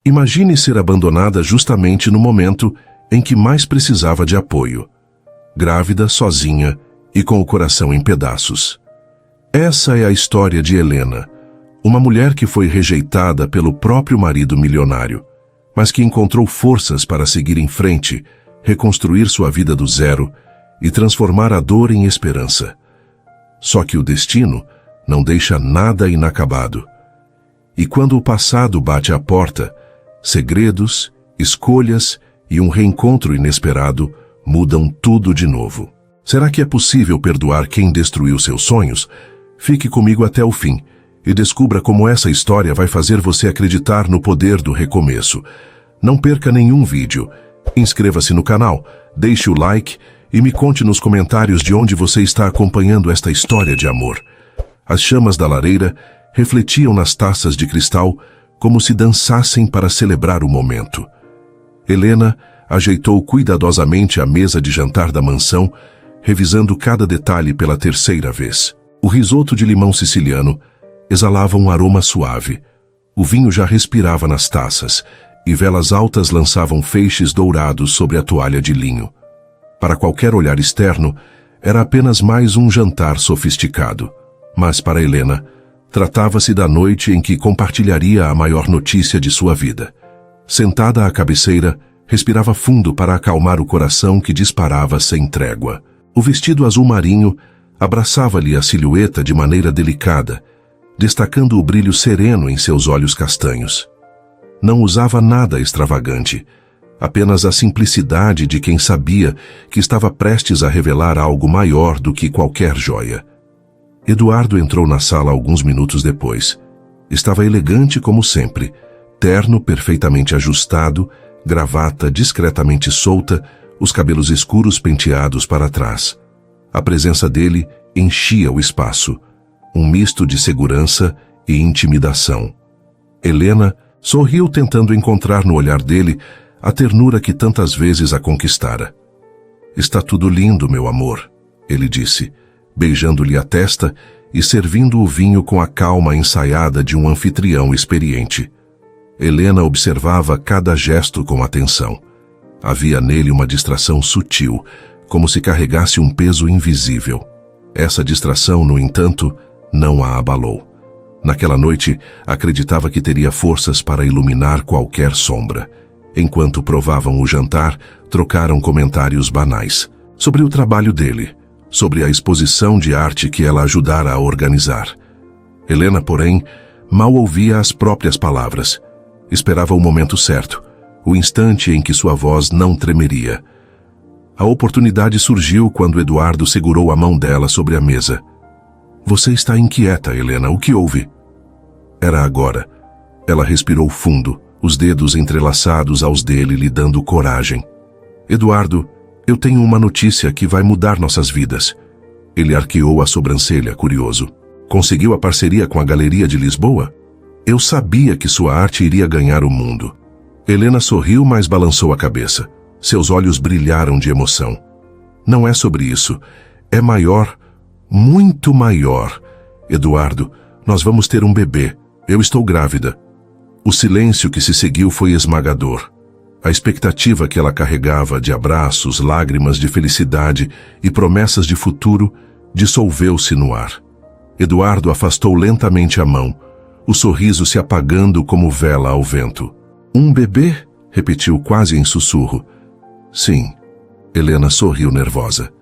Imagine ser abandonada justamente no momento em que mais precisava de apoio. Grávida, sozinha e com o coração em pedaços. Essa é a história de Helena, uma mulher que foi rejeitada pelo próprio marido milionário, mas que encontrou forças para seguir em frente, reconstruir sua vida do zero e transformar a dor em esperança. Só que o destino não deixa nada inacabado. E quando o passado bate à porta, segredos, escolhas e um reencontro inesperado mudam tudo de novo. Será que é possível perdoar quem destruiu seus sonhos? Fique comigo até o fim e descubra como essa história vai fazer você acreditar no poder do recomeço. Não perca nenhum vídeo. Inscreva-se no canal, deixe o like e me conte nos comentários de onde você está acompanhando esta história de amor. As chamas da lareira refletiam nas taças de cristal como se dançassem para celebrar o momento. Helena ajeitou cuidadosamente a mesa de jantar da mansão, revisando cada detalhe pela terceira vez. O risoto de limão siciliano exalava um aroma suave. O vinho já respirava nas taças, e velas altas lançavam feixes dourados sobre a toalha de linho. Para qualquer olhar externo, era apenas mais um jantar sofisticado. Mas para Helena, tratava-se da noite em que compartilharia a maior notícia de sua vida. Sentada à cabeceira, respirava fundo para acalmar o coração que disparava sem trégua. O vestido azul marinho abraçava-lhe a silhueta de maneira delicada, destacando o brilho sereno em seus olhos castanhos. Não usava nada extravagante, apenas a simplicidade de quem sabia que estava prestes a revelar algo maior do que qualquer joia. Eduardo entrou na sala alguns minutos depois. Estava elegante como sempre, terno perfeitamente ajustado, gravata discretamente solta, os cabelos escuros penteados para trás. A presença dele enchia o espaço, um misto de segurança e intimidação. Helena sorriu tentando encontrar no olhar dele a ternura que tantas vezes a conquistara. "Está tudo lindo, meu amor", ele disse, beijando-lhe a testa e servindo o vinho com a calma ensaiada de um anfitrião experiente. Helena observava cada gesto com atenção. Havia nele uma distração sutil, como se carregasse um peso invisível. Essa distração, no entanto, não a abalou. Naquela noite, acreditava que teria forças para iluminar qualquer sombra. Enquanto provavam o jantar, trocaram comentários banais sobre o trabalho dele, sobre a exposição de arte que ela ajudara a organizar. Helena, porém, mal ouvia as próprias palavras. Esperava o momento certo, o instante em que sua voz não tremeria. A oportunidade surgiu quando Eduardo segurou a mão dela sobre a mesa. "Você está inquieta, Helena. O que houve?" Era agora. Ela respirou fundo, os dedos entrelaçados aos dele lhe dando coragem. "Eduardo, eu tenho uma notícia que vai mudar nossas vidas." Ele arqueou a sobrancelha, curioso. "Conseguiu a parceria com a Galeria de Lisboa?" "Eu sabia que sua arte iria ganhar o mundo." Helena sorriu, mas balançou a cabeça. Seus olhos brilharam de emoção. "Não é sobre isso. É maior, muito maior. Eduardo, nós vamos ter um bebê. Eu estou grávida." O silêncio que se seguiu foi esmagador. A expectativa que ela carregava de abraços, lágrimas de felicidade e promessas de futuro dissolveu-se no ar. Eduardo afastou lentamente a mão, o sorriso se apagando como vela ao vento. "Um bebê?" repetiu quase em sussurro. "Sim." Helena sorriu nervosa.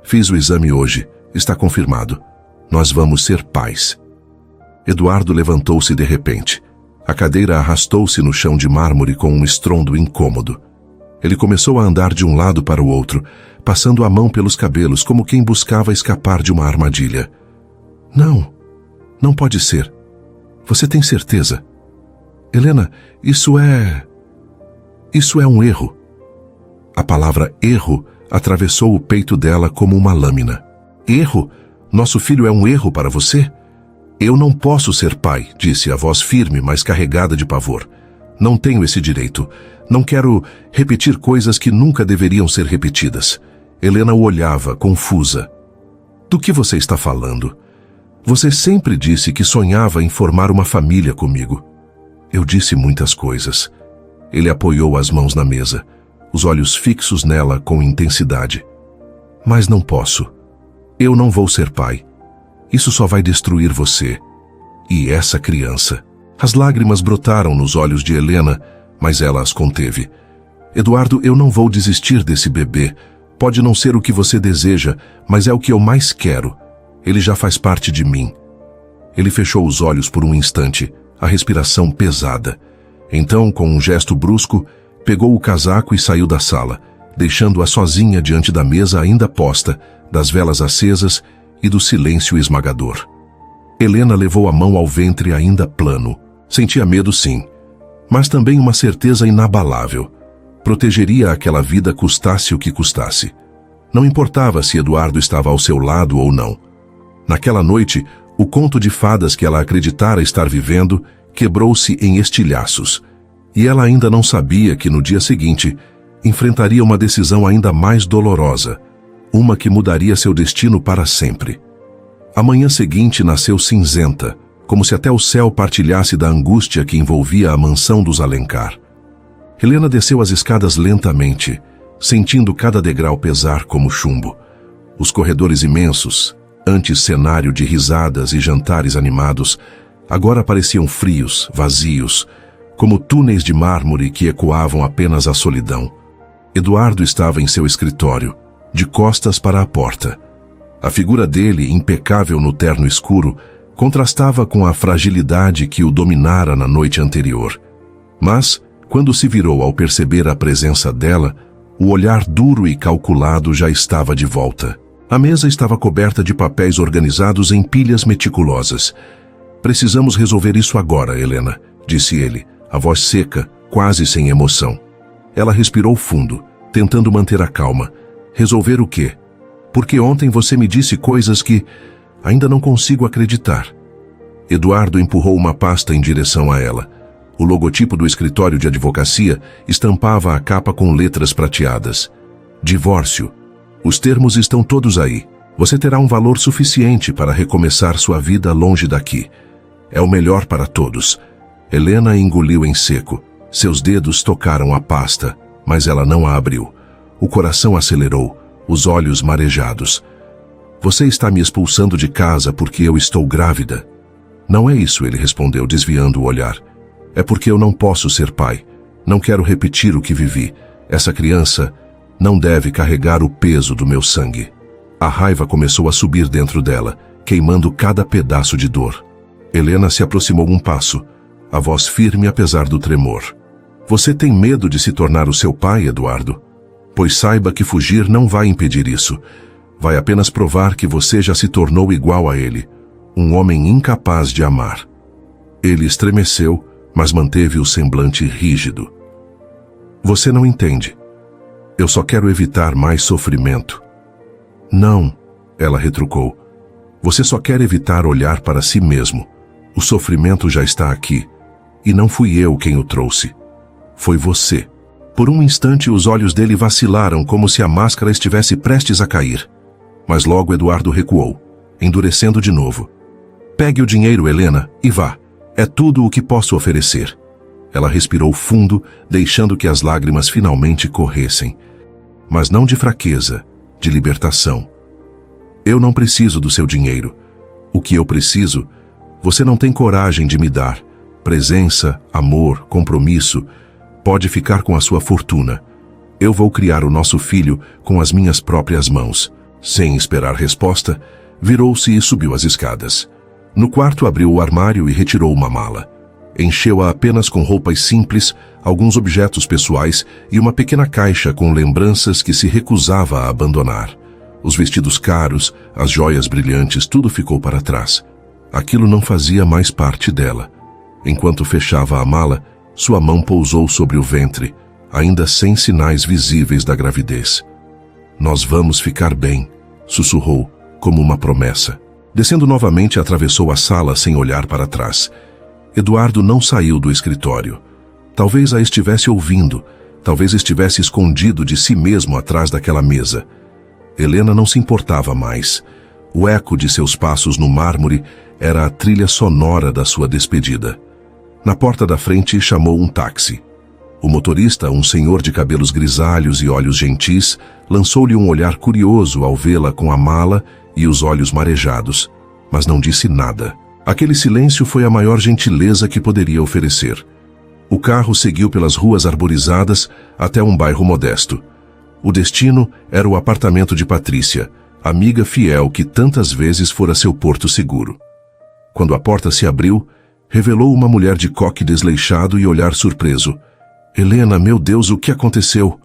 "Fiz o exame hoje. Está confirmado. Nós vamos ser pais." Eduardo levantou-se de repente. A cadeira arrastou-se no chão de mármore com um estrondo incômodo. Ele começou a andar de um lado para o outro, passando a mão pelos cabelos como quem buscava escapar de uma armadilha. "Não, não pode ser. Você tem certeza?" "Helena, isso é um erro." A palavra erro atravessou o peito dela como uma lâmina. "Erro? Nosso filho é um erro para você?" "Eu não posso ser pai", disse a voz firme, mas carregada de pavor. "Não tenho esse direito. Não quero repetir coisas que nunca deveriam ser repetidas." Helena o olhava, confusa. "Do que você está falando? Você sempre disse que sonhava em formar uma família comigo." Eu disse muitas coisas. Ele apoiou as mãos na mesa, os olhos fixos nela com intensidade. Mas não posso. Eu não vou ser pai. Isso só vai destruir você. E essa criança. As lágrimas brotaram nos olhos de Helena, mas ela as conteve. Eduardo, eu não vou desistir desse bebê. Pode não ser o que você deseja, mas é o que eu mais quero. Ele já faz parte de mim. Ele fechou os olhos por um instante, a respiração pesada. Então, com um gesto brusco, pegou o casaco e saiu da sala, deixando-a sozinha diante da mesa ainda posta, das velas acesas e do silêncio esmagador. Helena levou a mão ao ventre ainda plano. Sentia medo, sim, mas também uma certeza inabalável. Protegeria aquela vida custasse o que custasse. Não importava se Eduardo estava ao seu lado ou não. Naquela noite, o conto de fadas que ela acreditara estar vivendo quebrou-se em estilhaços, e ela ainda não sabia que no dia seguinte enfrentaria uma decisão ainda mais dolorosa, uma que mudaria seu destino para sempre. A manhã seguinte nasceu cinzenta, como se até o céu partilhasse da angústia que envolvia a mansão dos Alencar. Helena desceu as escadas lentamente, sentindo cada degrau pesar como chumbo. Os corredores imensos, antes cenário de risadas e jantares animados, agora pareciam frios, vazios, como túneis de mármore que ecoavam apenas a solidão. Eduardo estava em seu escritório, de costas para a porta. A figura dele, impecável no terno escuro, contrastava com a fragilidade que o dominara na noite anterior. Mas, quando se virou ao perceber a presença dela, o olhar duro e calculado já estava de volta. A mesa estava coberta de papéis organizados em pilhas meticulosas. "Precisamos resolver isso agora, Helena", disse ele, a voz seca, quase sem emoção. Ela respirou fundo, tentando manter a calma. "Resolver o quê? Porque ontem você me disse coisas que ainda não consigo acreditar." Eduardo empurrou uma pasta em direção a ela. O logotipo do escritório de advocacia estampava a capa com letras prateadas. "Divórcio. Os termos estão todos aí. Você terá um valor suficiente para recomeçar sua vida longe daqui. É o melhor para todos." Helena engoliu em seco. Seus dedos tocaram a pasta, mas ela não a abriu. O coração acelerou, os olhos marejados. "Você está me expulsando de casa porque eu estou grávida." "Não é isso", ele respondeu, desviando o olhar. "É porque eu não posso ser pai. Não quero repetir o que vivi. Essa criança não deve carregar o peso do meu sangue." A raiva começou a subir dentro dela, queimando cada pedaço de dor. Helena se aproximou um passo, a voz firme apesar do tremor. "Você tem medo de se tornar o seu pai, Eduardo? Pois saiba que fugir não vai impedir isso. Vai apenas provar que você já se tornou igual a ele, um homem incapaz de amar." Ele estremeceu, mas manteve o semblante rígido. "Você não entende. Eu só quero evitar mais sofrimento." "Não", ela retrucou. "Você só quer evitar olhar para si mesmo. O sofrimento já está aqui, e não fui eu quem o trouxe. Foi você." Por um instante os olhos dele vacilaram como se a máscara estivesse prestes a cair. Mas logo Eduardo recuou, endurecendo de novo. "Pegue o dinheiro, Helena, e vá. É tudo o que posso oferecer." Ela respirou fundo, deixando que as lágrimas finalmente corressem. Mas não de fraqueza, de libertação. "Eu não preciso do seu dinheiro. O que eu preciso, você não tem coragem de me dar. Presença, amor, compromisso. Pode ficar com a sua fortuna. Eu vou criar o nosso filho com as minhas próprias mãos." Sem esperar resposta, virou-se e subiu as escadas. No quarto abriu o armário e retirou uma mala. Encheu-a apenas com roupas simples, alguns objetos pessoais e uma pequena caixa com lembranças que se recusava a abandonar. Os vestidos caros, as joias brilhantes, tudo ficou para trás. Aquilo não fazia mais parte dela. Enquanto fechava a mala, sua mão pousou sobre o ventre, ainda sem sinais visíveis da gravidez. "Nós vamos ficar bem", sussurrou, como uma promessa. Descendo novamente, atravessou a sala sem olhar para trás. Eduardo não saiu do escritório. Talvez a estivesse ouvindo, talvez estivesse escondido de si mesmo atrás daquela mesa. Helena não se importava mais. O eco de seus passos no mármore era a trilha sonora da sua despedida. Na porta da frente, chamou um táxi. O motorista, um senhor de cabelos grisalhos e olhos gentis, lançou-lhe um olhar curioso ao vê-la com a mala e os olhos marejados, mas não disse nada. Aquele silêncio foi a maior gentileza que poderia oferecer. O carro seguiu pelas ruas arborizadas até um bairro modesto. O destino era o apartamento de Patrícia, amiga fiel que tantas vezes fora seu porto seguro. Quando a porta se abriu, revelou uma mulher de coque desleixado e olhar surpreso. Helena, meu Deus, o que aconteceu?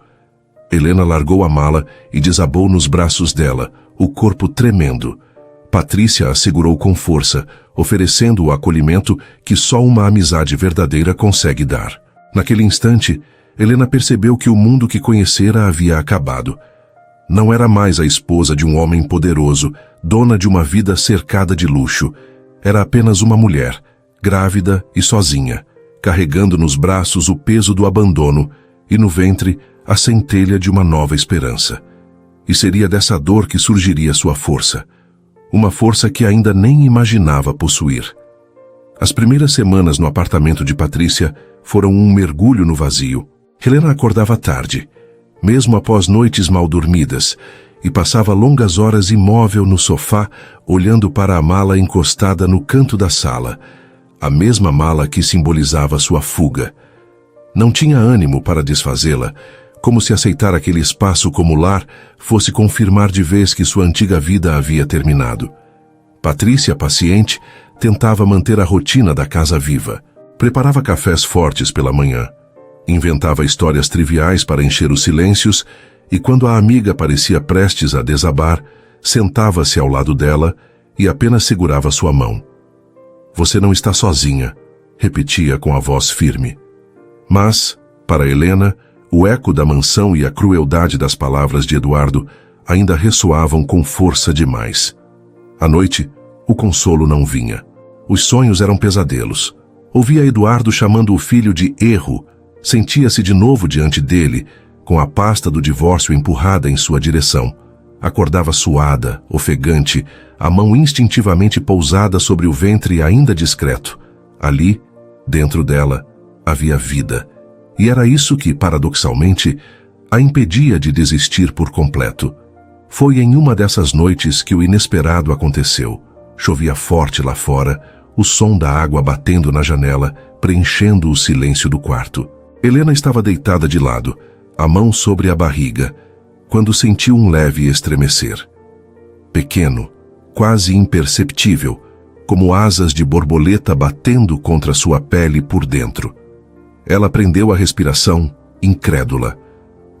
Helena largou a mala e desabou nos braços dela, o corpo tremendo. Patrícia a segurou com força, oferecendo o acolhimento que só uma amizade verdadeira consegue dar. Naquele instante, Helena percebeu que o mundo que conhecera havia acabado. Não era mais a esposa de um homem poderoso, dona de uma vida cercada de luxo. Era apenas uma mulher, grávida e sozinha, carregando nos braços o peso do abandono e no ventre a centelha de uma nova esperança. E seria dessa dor que surgiria sua força. Uma força que ainda nem imaginava possuir. As primeiras semanas no apartamento de Patrícia foram um mergulho no vazio. Helena acordava tarde, mesmo após noites mal dormidas, e passava longas horas imóvel no sofá, olhando para a mala encostada no canto da sala, a mesma mala que simbolizava sua fuga. Não tinha ânimo para desfazê-la, como se aceitar aquele espaço como lar fosse confirmar de vez que sua antiga vida havia terminado. Patrícia, paciente, tentava manter a rotina da casa viva. Preparava cafés fortes pela manhã. Inventava histórias triviais para encher os silêncios e, quando a amiga parecia prestes a desabar, sentava-se ao lado dela e apenas segurava sua mão. Você não está sozinha, repetia com a voz firme. Mas, para Helena, o eco da mansão e a crueldade das palavras de Eduardo ainda ressoavam com força demais. À noite, o consolo não vinha. Os sonhos eram pesadelos. Ouvia Eduardo chamando o filho de erro. Sentia-se de novo diante dele, com a pasta do divórcio empurrada em sua direção. Acordava suada, ofegante, a mão instintivamente pousada sobre o ventre ainda discreto. Ali, dentro dela, havia vida. E era isso que, paradoxalmente, a impedia de desistir por completo. Foi em uma dessas noites que o inesperado aconteceu. Chovia forte lá fora, o som da água batendo na janela, preenchendo o silêncio do quarto. Helena estava deitada de lado, a mão sobre a barriga, quando sentiu um leve estremecer. Pequeno, quase imperceptível, como asas de borboleta batendo contra sua pele por dentro. Ela prendeu a respiração, incrédula.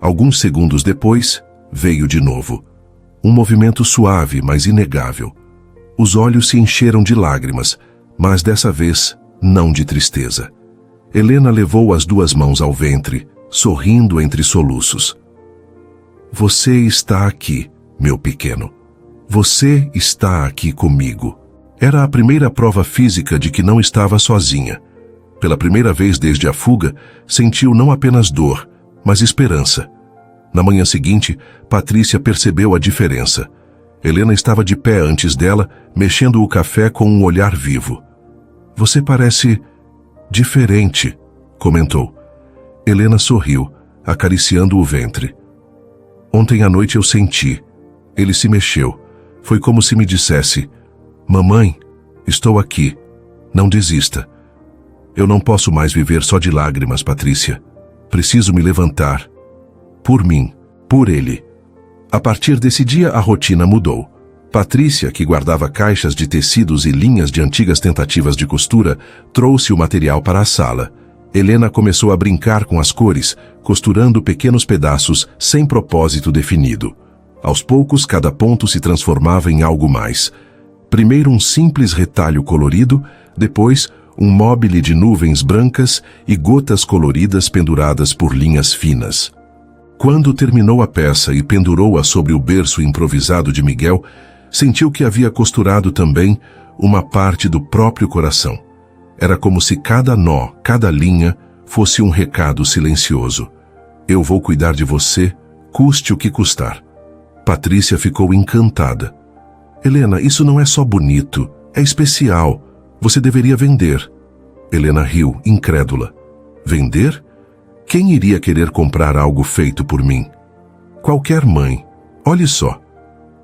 Alguns segundos depois, veio de novo. Um movimento suave, mas inegável. Os olhos se encheram de lágrimas, mas dessa vez, não de tristeza. Helena levou as duas mãos ao ventre, sorrindo entre soluços. Você está aqui, meu pequeno. Você está aqui comigo. Era a primeira prova física de que não estava sozinha. Pela primeira vez desde a fuga, sentiu não apenas dor, mas esperança. Na manhã seguinte, Patrícia percebeu a diferença. Helena estava de pé antes dela, mexendo o café com um olhar vivo. Você parece diferente, comentou. Helena sorriu, acariciando o ventre. Ontem à noite eu senti. Ele se mexeu. Foi como se me dissesse: mamãe, estou aqui. Não desista. Eu não posso mais viver só de lágrimas, Patrícia. Preciso me levantar. Por mim, por ele. A partir desse dia, a rotina mudou. Patrícia, que guardava caixas de tecidos e linhas de antigas tentativas de costura, trouxe o material para a sala. Helena começou a brincar com as cores, costurando pequenos pedaços sem propósito definido. Aos poucos, cada ponto se transformava em algo mais. Primeiro um simples retalho colorido, depois um móbile de nuvens brancas e gotas coloridas penduradas por linhas finas. Quando terminou a peça e pendurou-a sobre o berço improvisado de Miguel, sentiu que havia costurado também uma parte do próprio coração. Era como se cada nó, cada linha, fosse um recado silencioso. Eu vou cuidar de você, custe o que custar. Patrícia ficou encantada. Helena, isso não é só bonito, é especial. Você deveria vender. Helena riu, incrédula. Vender? Quem iria querer comprar algo feito por mim? Qualquer mãe. Olhe só.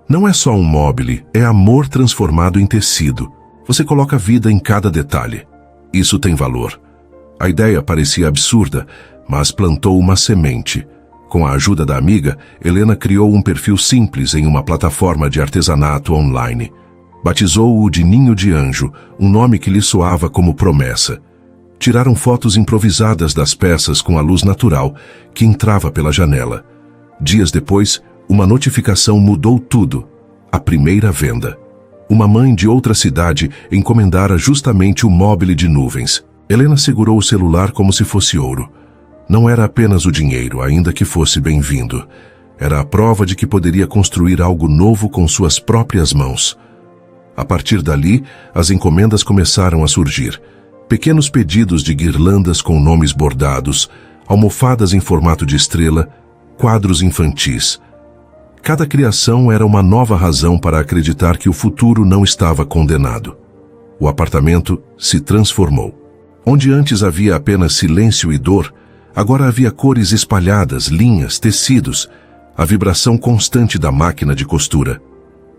Não é só um mobile, é amor transformado em tecido. Você coloca vida em cada detalhe. Isso tem valor. A ideia parecia absurda, mas plantou uma semente. Com a ajuda da amiga, Helena criou um perfil simples em uma plataforma de artesanato online. Batizou-o de Ninho de Anjo, um nome que lhe soava como promessa. Tiraram fotos improvisadas das peças com a luz natural que entrava pela janela. Dias depois, uma notificação mudou tudo. A primeira venda. Uma mãe de outra cidade encomendara justamente o mobile de nuvens. Helena segurou o celular como se fosse ouro. Não era apenas o dinheiro, ainda que fosse bem-vindo. Era a prova de que poderia construir algo novo com suas próprias mãos. A partir dali, as encomendas começaram a surgir. Pequenos pedidos de guirlandas com nomes bordados, almofadas em formato de estrela, quadros infantis. Cada criação era uma nova razão para acreditar que o futuro não estava condenado. O apartamento se transformou. Onde antes havia apenas silêncio e dor, agora havia cores espalhadas, linhas, tecidos, a vibração constante da máquina de costura.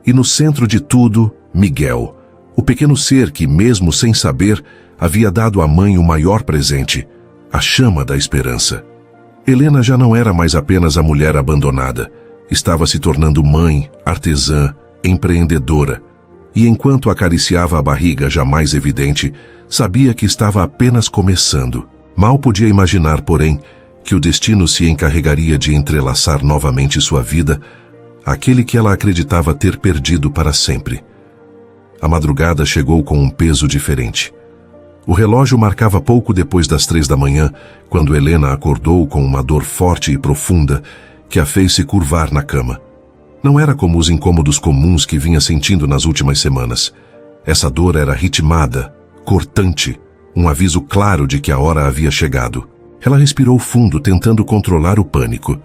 E no centro de tudo, Miguel, o pequeno ser que, mesmo sem saber, havia dado à mãe o maior presente, a chama da esperança. Helena já não era mais apenas a mulher abandonada. Estava se tornando mãe, artesã, empreendedora. E enquanto acariciava a barriga já mais evidente, sabia que estava apenas começando. Mal podia imaginar, porém, que o destino se encarregaria de entrelaçar novamente sua vida, aquele que ela acreditava ter perdido para sempre. A madrugada chegou com um peso diferente. O relógio marcava pouco depois das 3 da manhã, quando Helena acordou com uma dor forte e profunda que a fez se curvar na cama. Não era como os incômodos comuns que vinha sentindo nas últimas semanas. Essa dor era ritmada, cortante, um aviso claro de que a hora havia chegado. Ela respirou fundo, tentando controlar o pânico.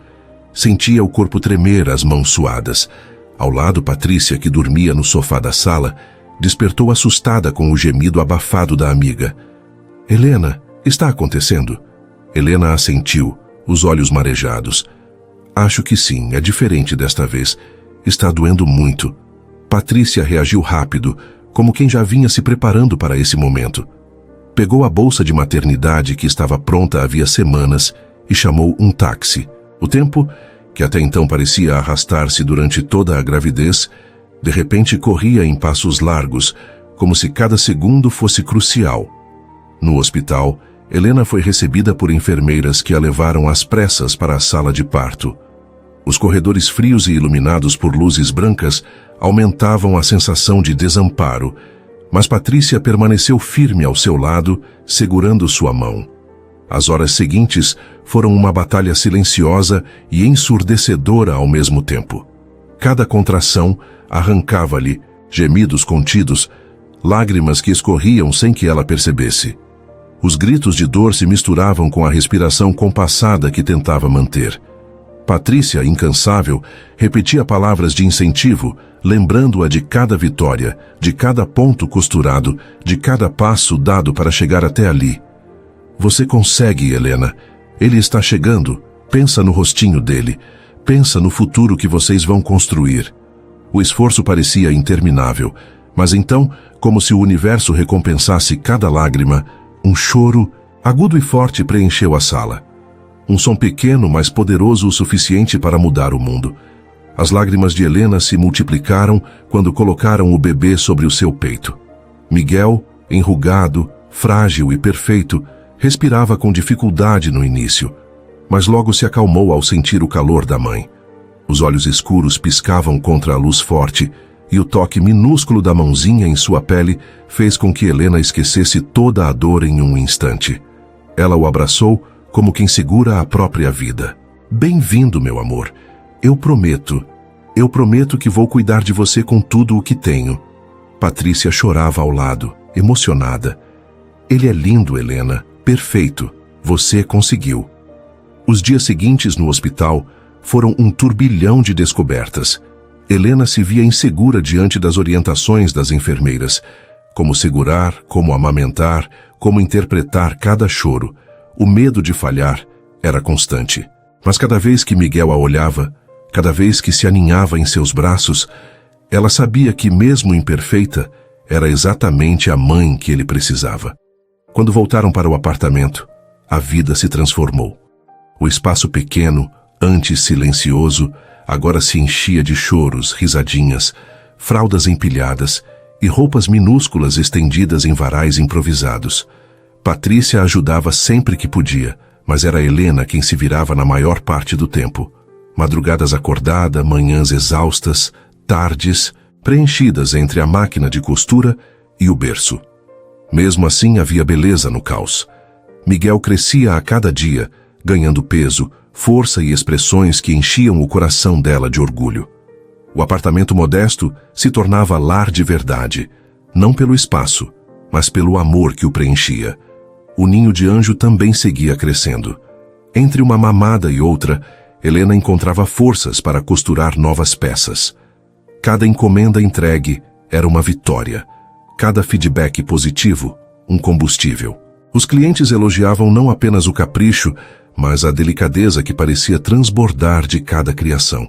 Sentia o corpo tremer, as mãos suadas. Ao lado, Patrícia, que dormia no sofá da sala, despertou assustada com o gemido abafado da amiga. Helena, está acontecendo? Helena assentiu, os olhos marejados. Acho que sim, é diferente desta vez. Está doendo muito. Patrícia reagiu rápido, como quem já vinha se preparando para esse momento. Pegou a bolsa de maternidade que estava pronta havia semanas e chamou um táxi. O tempo, que até então parecia arrastar-se durante toda a gravidez, de repente corria em passos largos, como se cada segundo fosse crucial. No hospital, Helena foi recebida por enfermeiras que a levaram às pressas para a sala de parto. Os corredores frios e iluminados por luzes brancas aumentavam a sensação de desamparo, mas Patrícia permaneceu firme ao seu lado, segurando sua mão. As horas seguintes foram uma batalha silenciosa e ensurdecedora ao mesmo tempo. Cada contração arrancava-lhe gemidos contidos, lágrimas que escorriam sem que ela percebesse. Os gritos de dor se misturavam com a respiração compassada que tentava manter. Patrícia, incansável, repetia palavras de incentivo, lembrando-a de cada vitória, de cada ponto costurado, de cada passo dado para chegar até ali. Você consegue, Helena. Ele está chegando. Pensa no rostinho dele. Pensa no futuro que vocês vão construir. O esforço parecia interminável, mas então, como se o universo recompensasse cada lágrima, um choro, agudo e forte, preencheu a sala. Um som pequeno, mas poderoso o suficiente para mudar o mundo. As lágrimas de Helena se multiplicaram quando colocaram o bebê sobre o seu peito. Miguel, enrugado, frágil e perfeito, respirava com dificuldade no início, mas logo se acalmou ao sentir o calor da mãe. Os olhos escuros piscavam contra a luz forte, e o toque minúsculo da mãozinha em sua pele fez com que Helena esquecesse toda a dor em um instante. Ela o abraçou como quem segura a própria vida. Bem-vindo, meu amor. Eu prometo que vou cuidar de você com tudo o que tenho. Patrícia chorava ao lado, emocionada. Ele é lindo, Helena, perfeito. Você conseguiu. Os dias seguintes no hospital foram um turbilhão de descobertas. Helena se via insegura diante das orientações das enfermeiras. Como segurar, como amamentar, como interpretar cada choro. O medo de falhar era constante. Mas cada vez que Miguel a olhava, cada vez que se aninhava em seus braços, ela sabia que, mesmo imperfeita, era exatamente a mãe que ele precisava. Quando voltaram para o apartamento, a vida se transformou. O espaço pequeno, antes silencioso, agora se enchia de choros, risadinhas, fraldas empilhadas e roupas minúsculas estendidas em varais improvisados. Patrícia ajudava sempre que podia, mas era Helena quem se virava na maior parte do tempo. Madrugadas acordada, manhãs exaustas, tardes preenchidas entre a máquina de costura e o berço. Mesmo assim havia beleza no caos. Miguel crescia a cada dia, ganhando peso, força e expressões que enchiam o coração dela de orgulho. O apartamento modesto se tornava lar de verdade, não pelo espaço, mas pelo amor que o preenchia. O ninho de anjo também seguia crescendo. Entre uma mamada e outra, Helena encontrava forças para costurar novas peças. Cada encomenda entregue era uma vitória. Cada feedback positivo, um combustível. Os clientes elogiavam não apenas o capricho, mas a delicadeza que parecia transbordar de cada criação.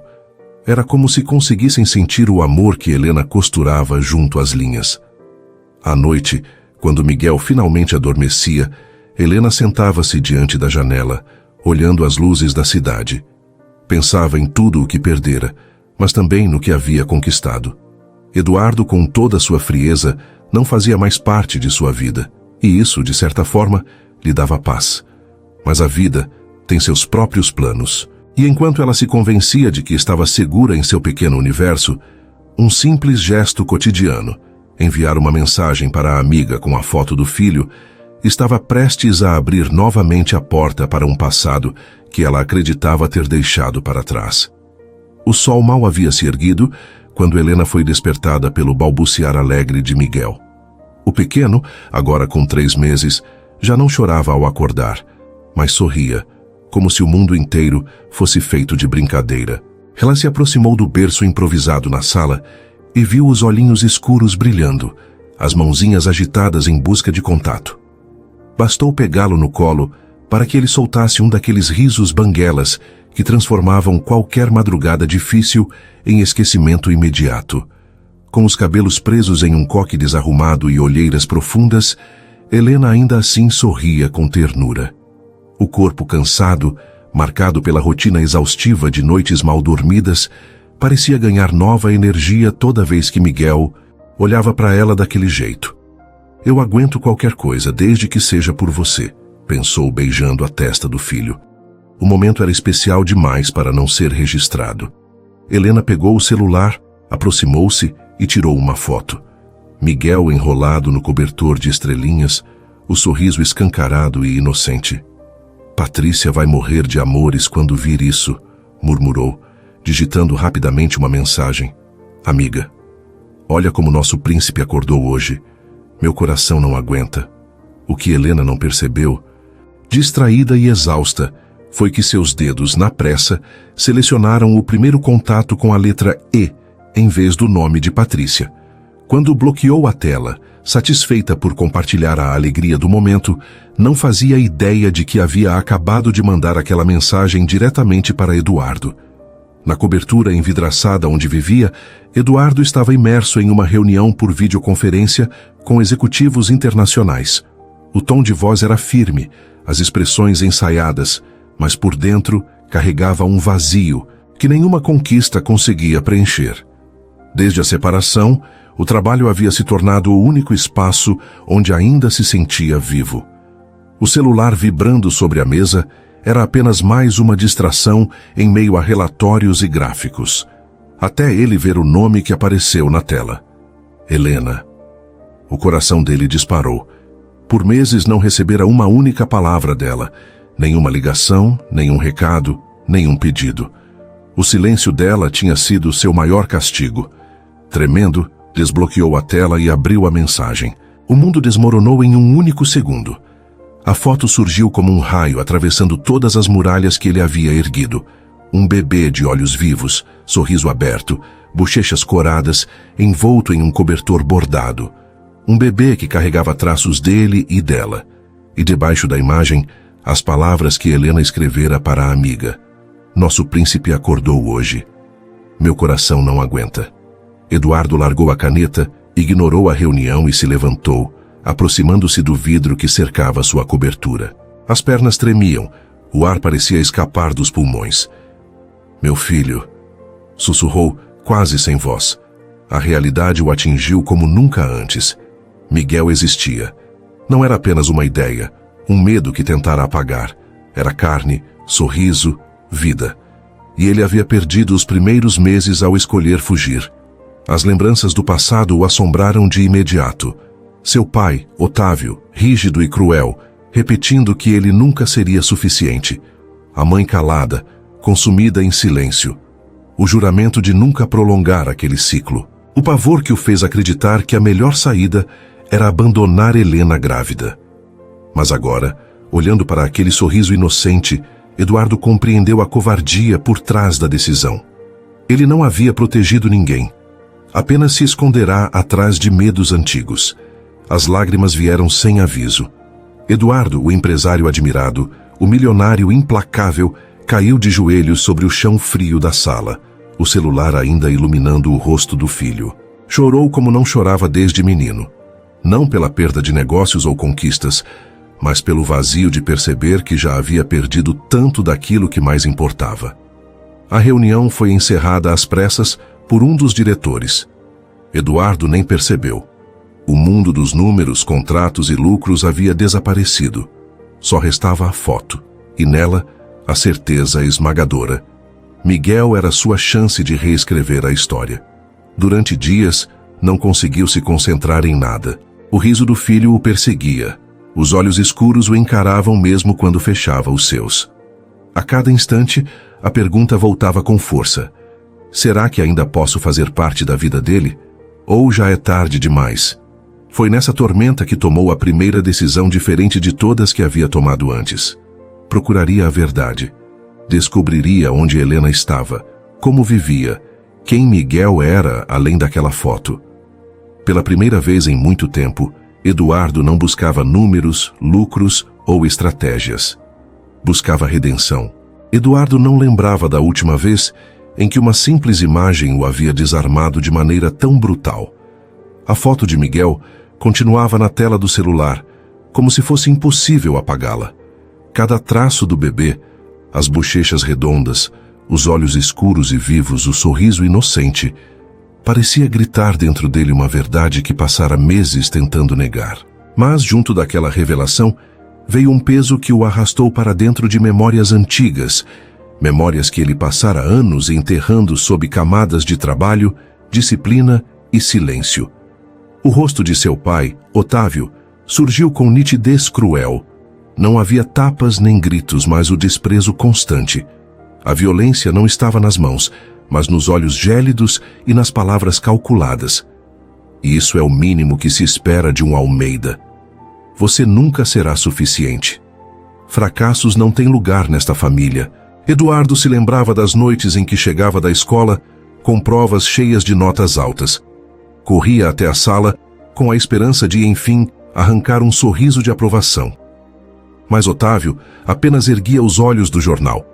Era como se conseguissem sentir o amor que Helena costurava junto às linhas. À noite, quando Miguel finalmente adormecia, Helena sentava-se diante da janela, olhando as luzes da cidade. Pensava em tudo o que perdera, mas também no que havia conquistado. Eduardo, com toda a sua frieza, não fazia mais parte de sua vida, e isso, de certa forma, lhe dava paz. Mas a vida tem seus próprios planos, e enquanto ela se convencia de que estava segura em seu pequeno universo, um simples gesto cotidiano, enviar uma mensagem para a amiga com a foto do filho, estava prestes a abrir novamente a porta para um passado que ela acreditava ter deixado para trás. O sol mal havia se erguido quando Helena foi despertada pelo balbuciar alegre de Miguel. O pequeno, agora com 3 meses, já não chorava ao acordar, mas sorria, como se o mundo inteiro fosse feito de brincadeira. Ela se aproximou do berço improvisado na sala e viu os olhinhos escuros brilhando, as mãozinhas agitadas em busca de contato. Bastou pegá-lo no colo para que ele soltasse um daqueles risos banguelas que transformavam qualquer madrugada difícil em esquecimento imediato. Com os cabelos presos em um coque desarrumado e olheiras profundas, Helena ainda assim sorria com ternura. O corpo cansado, marcado pela rotina exaustiva de noites mal dormidas, parecia ganhar nova energia toda vez que Miguel olhava para ela daquele jeito. "Eu aguento qualquer coisa, desde que seja por você", pensou beijando a testa do filho. O momento era especial demais para não ser registrado. Helena pegou o celular, aproximou-se e tirou uma foto. Miguel enrolado no cobertor de estrelinhas, o sorriso escancarado e inocente. "Patrícia vai morrer de amores quando vir isso", murmurou, digitando rapidamente uma mensagem. "Amiga, olha como nosso príncipe acordou hoje. Meu coração não aguenta." O que Helena não percebeu, distraída e exausta, foi que seus dedos, na pressa, selecionaram o primeiro contato com a letra E, em vez do nome de Patrícia. Quando bloqueou a tela, satisfeita por compartilhar a alegria do momento, não fazia ideia de que havia acabado de mandar aquela mensagem diretamente para Eduardo. Na cobertura envidraçada onde vivia, Eduardo estava imerso em uma reunião por videoconferência com executivos internacionais. O tom de voz era firme, as expressões ensaiadas, mas por dentro carregava um vazio que nenhuma conquista conseguia preencher. Desde a separação, o trabalho havia se tornado o único espaço onde ainda se sentia vivo. O celular vibrando sobre a mesa era apenas mais uma distração em meio a relatórios e gráficos, até ele ver o nome que apareceu na tela. Helena. O coração dele disparou. Por meses não recebera uma única palavra dela, nenhuma ligação, nenhum recado, nenhum pedido. O silêncio dela tinha sido seu maior castigo. Tremendo, desbloqueou a tela e abriu a mensagem. O mundo desmoronou em um único segundo. A foto surgiu como um raio atravessando todas as muralhas que ele havia erguido. Um bebê de olhos vivos, sorriso aberto, bochechas coradas, envolto em um cobertor bordado. Um bebê que carregava traços dele e dela. E debaixo da imagem, as palavras que Helena escrevera para a amiga. Nosso príncipe acordou hoje. Meu coração não aguenta. Eduardo largou a caneta, ignorou a reunião e se levantou, aproximando-se do vidro que cercava sua cobertura. As pernas tremiam, o ar parecia escapar dos pulmões. Meu filho, sussurrou, quase sem voz. A realidade o atingiu como nunca antes. Miguel existia. Não era apenas uma ideia, um medo que tentara apagar. Era carne, sorriso, vida. E ele havia perdido os primeiros meses ao escolher fugir. As lembranças do passado o assombraram de imediato. Seu pai, Otávio, rígido e cruel, repetindo que ele nunca seria suficiente. A mãe calada, consumida em silêncio. O juramento de nunca prolongar aquele ciclo. O pavor que o fez acreditar que a melhor saída era abandonar Helena grávida. Mas agora, olhando para aquele sorriso inocente, Eduardo compreendeu a covardia por trás da decisão. Ele não havia protegido ninguém. Apenas se esconderá atrás de medos antigos. As lágrimas vieram sem aviso. Eduardo, o empresário admirado, o milionário implacável, caiu de joelhos sobre o chão frio da sala, o celular ainda iluminando o rosto do filho. Chorou como não chorava desde menino. Não pela perda de negócios ou conquistas, mas pelo vazio de perceber que já havia perdido tanto daquilo que mais importava. A reunião foi encerrada às pressas por um dos diretores. Eduardo nem percebeu. O mundo dos números, contratos e lucros havia desaparecido. Só restava a foto, e nela, a certeza esmagadora. Miguel era sua chance de reescrever a história. Durante dias, não conseguiu se concentrar em nada. O riso do filho o perseguia. Os olhos escuros o encaravam mesmo quando fechava os seus. A cada instante, a pergunta voltava com força. Será que ainda posso fazer parte da vida dele? Ou já é tarde demais? Foi nessa tormenta que tomou a primeira decisão diferente de todas que havia tomado antes. Procuraria a verdade. Descobriria onde Helena estava, como vivia, quem Miguel era além daquela foto. Pela primeira vez em muito tempo, Eduardo não buscava números, lucros ou estratégias. Buscava redenção. Eduardo não lembrava da última vez em que uma simples imagem o havia desarmado de maneira tão brutal. A foto de Miguel continuava na tela do celular, como se fosse impossível apagá-la. Cada traço do bebê, as bochechas redondas, os olhos escuros e vivos, o sorriso inocente, parecia gritar dentro dele uma verdade que passara meses tentando negar. Mas, junto daquela revelação, veio um peso que o arrastou para dentro de memórias antigas, memórias que ele passara anos enterrando sob camadas de trabalho, disciplina e silêncio. O rosto de seu pai, Otávio, surgiu com nitidez cruel. Não havia tapas nem gritos, mas o desprezo constante. A violência não estava nas mãos, mas nos olhos gélidos e nas palavras calculadas. E isso é o mínimo que se espera de um Almeida. Você nunca será suficiente. Fracassos não têm lugar nesta família. Eduardo se lembrava das noites em que chegava da escola com provas cheias de notas altas. Corria até a sala com a esperança de, enfim, arrancar um sorriso de aprovação. Mas Otávio apenas erguia os olhos do jornal.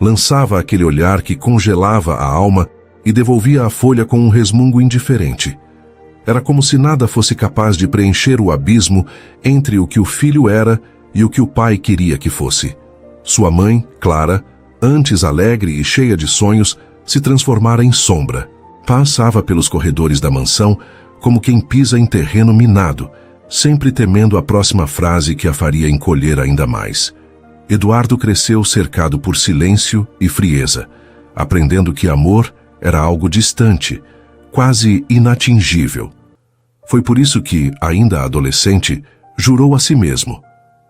Lançava aquele olhar que congelava a alma e devolvia a folha com um resmungo indiferente. Era como se nada fosse capaz de preencher o abismo entre o que o filho era e o que o pai queria que fosse. Sua mãe, Clara, antes alegre e cheia de sonhos, se transformara em sombra. Passava pelos corredores da mansão como quem pisa em terreno minado, sempre temendo a próxima frase que a faria encolher ainda mais. Eduardo cresceu cercado por silêncio e frieza, aprendendo que amor era algo distante, quase inatingível. Foi por isso que, ainda adolescente, jurou a si mesmo: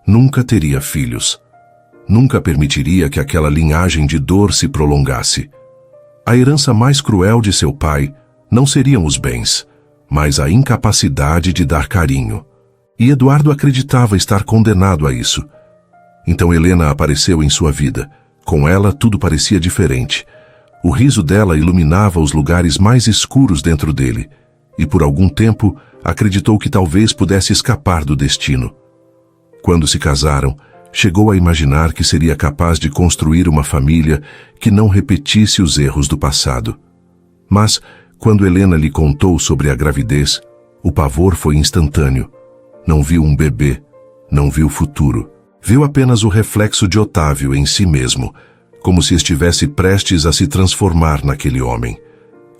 nunca teria filhos. Nunca permitiria que aquela linhagem de dor se prolongasse. A herança mais cruel de seu pai não seriam os bens, mas a incapacidade de dar carinho. E Eduardo acreditava estar condenado a isso. Então Helena apareceu em sua vida. Com ela, tudo parecia diferente. O riso dela iluminava os lugares mais escuros dentro dele, e por algum tempo, acreditou que talvez pudesse escapar do destino. Quando se casaram, chegou a imaginar que seria capaz de construir uma família que não repetisse os erros do passado. Mas, quando Helena lhe contou sobre a gravidez, o pavor foi instantâneo. Não viu um bebê, não viu futuro. Viu apenas o reflexo de Otávio em si mesmo, como se estivesse prestes a se transformar naquele homem.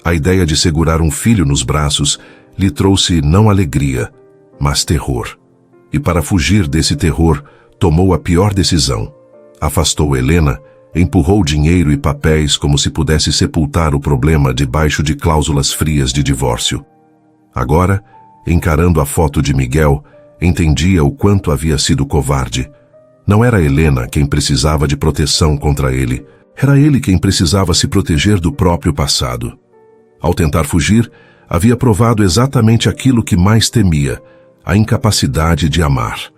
A ideia de segurar um filho nos braços lhe trouxe não alegria, mas terror. E para fugir desse terror, tomou a pior decisão. Afastou Helena, empurrou dinheiro e papéis como se pudesse sepultar o problema debaixo de cláusulas frias de divórcio. Agora, encarando a foto de Miguel, entendia o quanto havia sido covarde. Não era Helena quem precisava de proteção contra ele, era ele quem precisava se proteger do próprio passado. Ao tentar fugir, havia provado exatamente aquilo que mais temia, a incapacidade de amar.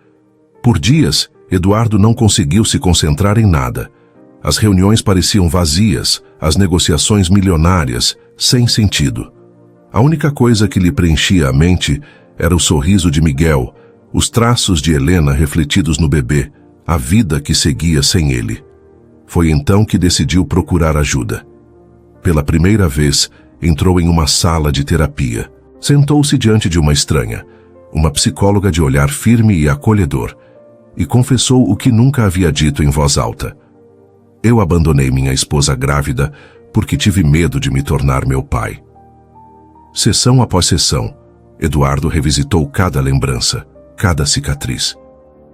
Por dias, Eduardo não conseguiu se concentrar em nada. As reuniões pareciam vazias, as negociações milionárias, sem sentido. A única coisa que lhe preenchia a mente era o sorriso de Miguel, os traços de Helena refletidos no bebê, a vida que seguia sem ele. Foi então que decidiu procurar ajuda. Pela primeira vez, entrou em uma sala de terapia. Sentou-se diante de uma estranha, uma psicóloga de olhar firme e acolhedor, e confessou o que nunca havia dito em voz alta. Eu abandonei minha esposa grávida porque tive medo de me tornar meu pai. Sessão após sessão, Eduardo revisitou cada lembrança, cada cicatriz.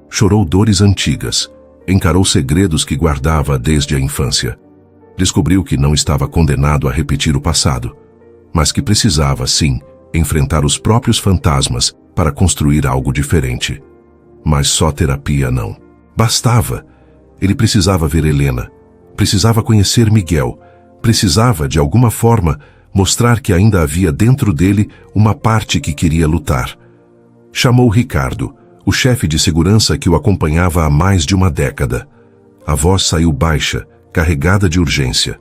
Chorou dores antigas, encarou segredos que guardava desde a infância. Descobriu que não estava condenado a repetir o passado, mas que precisava, sim, enfrentar os próprios fantasmas para construir algo diferente. Mas só terapia não bastava. Ele precisava ver Helena, precisava conhecer Miguel, precisava, de alguma forma, mostrar que ainda havia dentro dele uma parte que queria lutar. Chamou Ricardo, o chefe de segurança que o acompanhava há mais de uma década. A voz saiu baixa, carregada de urgência.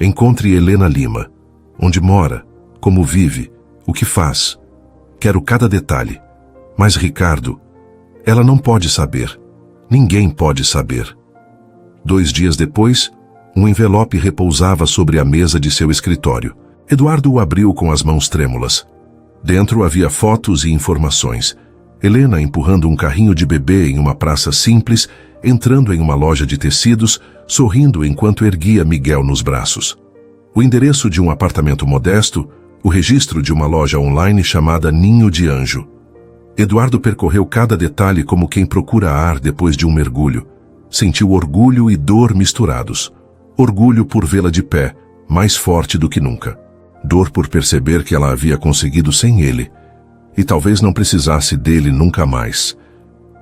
Encontre Helena Lima. Onde mora? Como vive? O que faz? Quero cada detalhe. Mas, Ricardo, ela não pode saber. Ninguém pode saber. 2 dias depois, um envelope repousava sobre a mesa de seu escritório. Eduardo o abriu com as mãos trêmulas. Dentro havia fotos e informações. Helena empurrando um carrinho de bebê em uma praça simples, entrando em uma loja de tecidos, sorrindo enquanto erguia Miguel nos braços. O endereço de um apartamento modesto, o registro de uma loja online chamada Ninho de Anjo. Eduardo percorreu cada detalhe como quem procura ar depois de um mergulho. Sentiu orgulho e dor misturados. Orgulho por vê-la de pé, mais forte do que nunca. Dor por perceber que ela havia conseguido sem ele, e talvez não precisasse dele nunca mais.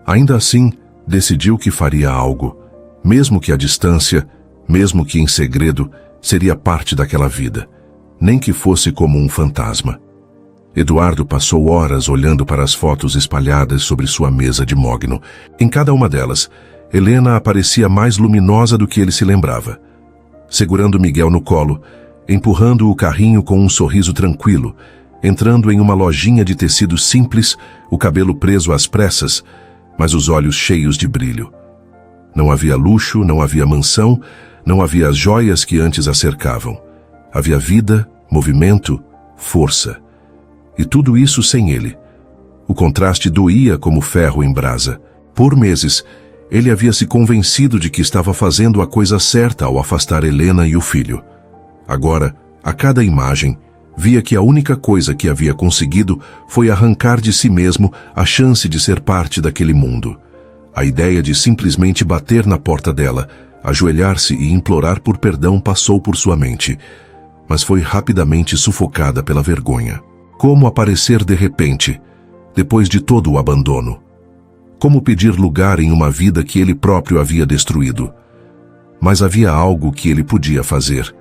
Ainda assim, decidiu que faria algo, mesmo que à distância, mesmo que em segredo, seria parte daquela vida, nem que fosse como um fantasma. Eduardo passou horas olhando para as fotos espalhadas sobre sua mesa de mogno. Em cada uma delas, Helena aparecia mais luminosa do que ele se lembrava. Segurando Miguel no colo, empurrando o carrinho com um sorriso tranquilo, entrando em uma lojinha de tecido simples, o cabelo preso às pressas, mas os olhos cheios de brilho. Não havia luxo, não havia mansão, não havia as joias que antes a cercavam. Havia vida, movimento, força. E tudo isso sem ele. O contraste doía como ferro em brasa. Por meses, ele havia se convencido de que estava fazendo a coisa certa ao afastar Helena e o filho. Agora, a cada imagem, via que a única coisa que havia conseguido foi arrancar de si mesmo a chance de ser parte daquele mundo. A ideia de simplesmente bater na porta dela, ajoelhar-se e implorar por perdão passou por sua mente, mas foi rapidamente sufocada pela vergonha. Como aparecer de repente, depois de todo o abandono? Como pedir lugar em uma vida que ele próprio havia destruído? Mas havia algo que ele podia fazer.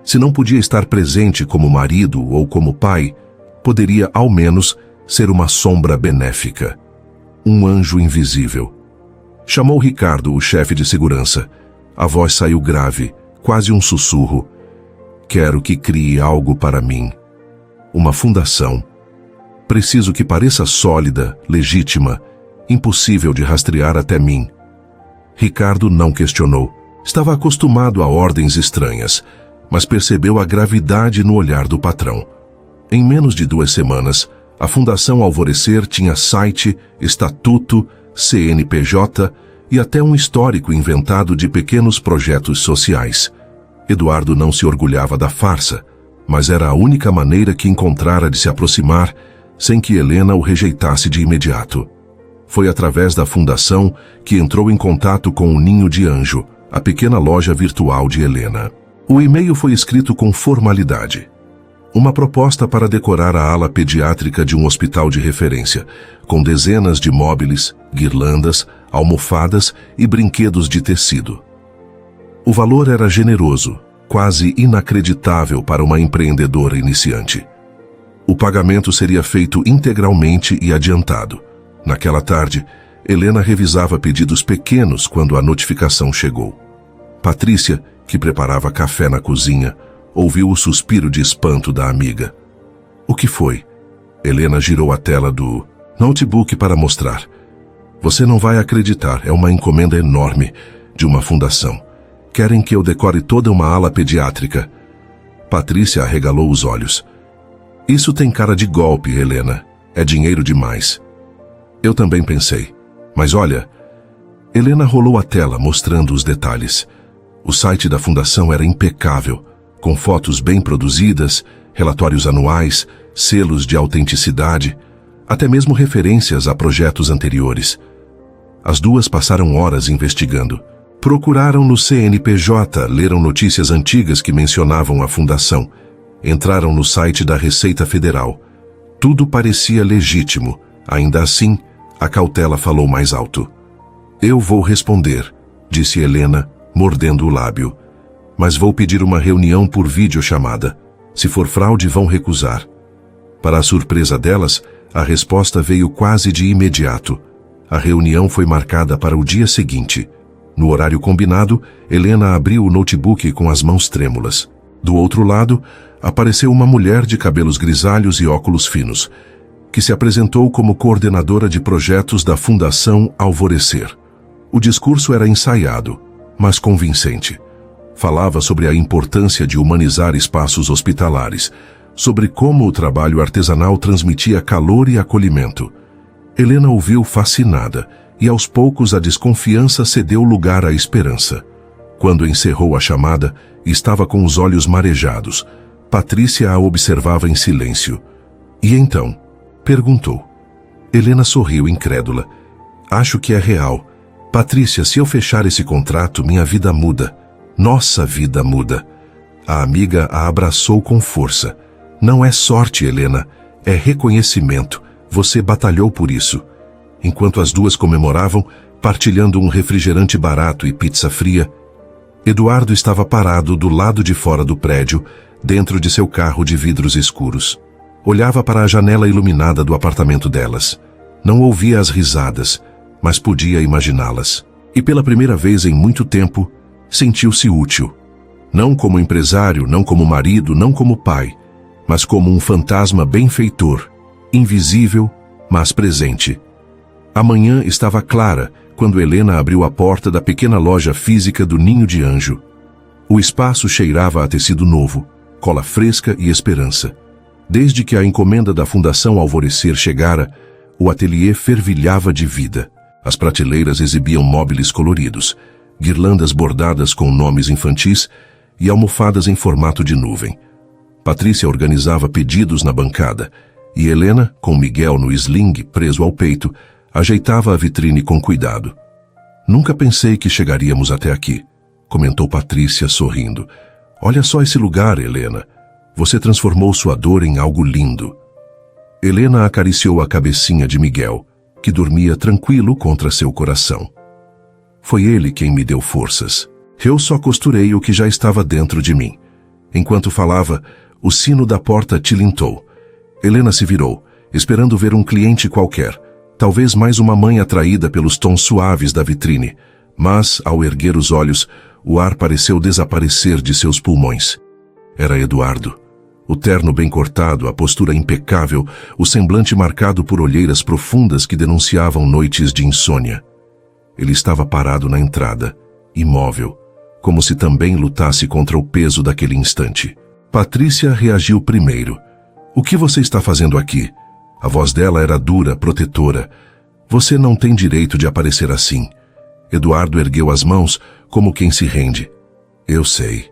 Se não podia estar presente como marido ou como pai, poderia, ao menos, ser uma sombra benéfica. Um anjo invisível. Chamou Ricardo, o chefe de segurança. A voz saiu grave, quase um sussurro. Quero que crie algo para mim. Uma fundação. Preciso que pareça sólida, legítima, impossível de rastrear até mim. Ricardo não questionou. Estava acostumado a ordens estranhas, mas percebeu a gravidade no olhar do patrão. Em menos de 2 semanas, a Fundação Alvorecer tinha site, estatuto, CNPJ e até um histórico inventado de pequenos projetos sociais. Eduardo não se orgulhava da farsa, mas era a única maneira que encontrara de se aproximar sem que Helena o rejeitasse de imediato. Foi através da fundação que entrou em contato com o Ninho de Anjo, a pequena loja virtual de Helena. O e-mail foi escrito com formalidade. Uma proposta para decorar a ala pediátrica de um hospital de referência, com dezenas de móveis, guirlandas, almofadas e brinquedos de tecido. O valor era generoso, quase inacreditável para uma empreendedora iniciante. O pagamento seria feito integralmente e adiantado. Naquela tarde, Helena revisava pedidos pequenos quando a notificação chegou. Patrícia, que preparava café na cozinha, ouviu o suspiro de espanto da amiga. O que foi? Helena girou a tela do notebook para mostrar. Você não vai acreditar, é uma encomenda enorme de uma fundação. Querem que eu decore toda uma ala pediátrica. Patrícia arregalou os olhos. Isso tem cara de golpe, Helena. É dinheiro demais. Eu também pensei. Mas olha... Helena rolou a tela mostrando os detalhes. O site da fundação era impecável, com fotos bem produzidas, relatórios anuais, selos de autenticidade, até mesmo referências a projetos anteriores. As duas passaram horas investigando. Procuraram no CNPJ, leram notícias antigas que mencionavam a fundação. Entraram no site da Receita Federal. Tudo parecia legítimo. Ainda assim, a cautela falou mais alto. Eu vou responder, disse Helena, mordendo o lábio. Mas vou pedir uma reunião por videochamada. Se for fraude, vão recusar. Para a surpresa delas, a resposta veio quase de imediato. A reunião foi marcada para o dia seguinte. No horário combinado, Helena abriu o notebook com as mãos trêmulas. Do outro lado, apareceu uma mulher de cabelos grisalhos e óculos finos, que se apresentou como coordenadora de projetos da Fundação Alvorecer. O discurso era ensaiado, mas convincente. Falava sobre a importância de humanizar espaços hospitalares, sobre como o trabalho artesanal transmitia calor e acolhimento. Helena ouviu fascinada, e aos poucos a desconfiança cedeu lugar à esperança. Quando encerrou a chamada, estava com os olhos marejados. Patrícia a observava em silêncio. E então? Perguntou. Helena sorriu incrédula. Acho que é real. Patrícia, se eu fechar esse contrato, minha vida muda. Nossa vida muda. A amiga a abraçou com força. Não é sorte, Helena. É reconhecimento. Você batalhou por isso. Enquanto as duas comemoravam, partilhando um refrigerante barato e pizza fria, Eduardo estava parado do lado de fora do prédio, dentro de seu carro de vidros escuros. Olhava para a janela iluminada do apartamento delas. Não ouvia as risadas, mas podia imaginá-las. E pela primeira vez em muito tempo, sentiu-se útil. Não como empresário, não como marido, não como pai, mas como um fantasma benfeitor, invisível, mas presente. A manhã estava clara quando Helena abriu a porta da pequena loja física do Ninho de Anjo. O espaço cheirava a tecido novo, cola fresca e esperança. Desde que a encomenda da Fundação Alvorecer chegara, o ateliê fervilhava de vida. As prateleiras exibiam móveis coloridos, guirlandas bordadas com nomes infantis e almofadas em formato de nuvem. Patrícia organizava pedidos na bancada e Helena, com Miguel no sling preso ao peito, ajeitava a vitrine com cuidado. Nunca pensei que chegaríamos até aqui, comentou Patrícia sorrindo. Olha só esse lugar, Helena. Você transformou sua dor em algo lindo. Helena acariciou a cabecinha de Miguel, que dormia tranquilo contra seu coração. Foi ele quem me deu forças. Eu só costurei o que já estava dentro de mim. Enquanto falava, o sino da porta tilintou. Helena se virou, esperando ver um cliente qualquer, talvez mais uma mãe atraída pelos tons suaves da vitrine, mas, ao erguer os olhos, o ar pareceu desaparecer de seus pulmões. Era Eduardo. O terno bem cortado, a postura impecável, o semblante marcado por olheiras profundas que denunciavam noites de insônia. Ele estava parado na entrada, imóvel, como se também lutasse contra o peso daquele instante. Patrícia reagiu primeiro. "O que você está fazendo aqui?" A voz dela era dura, protetora. "Você não tem direito de aparecer assim." Eduardo ergueu as mãos, como quem se rende. "Eu sei.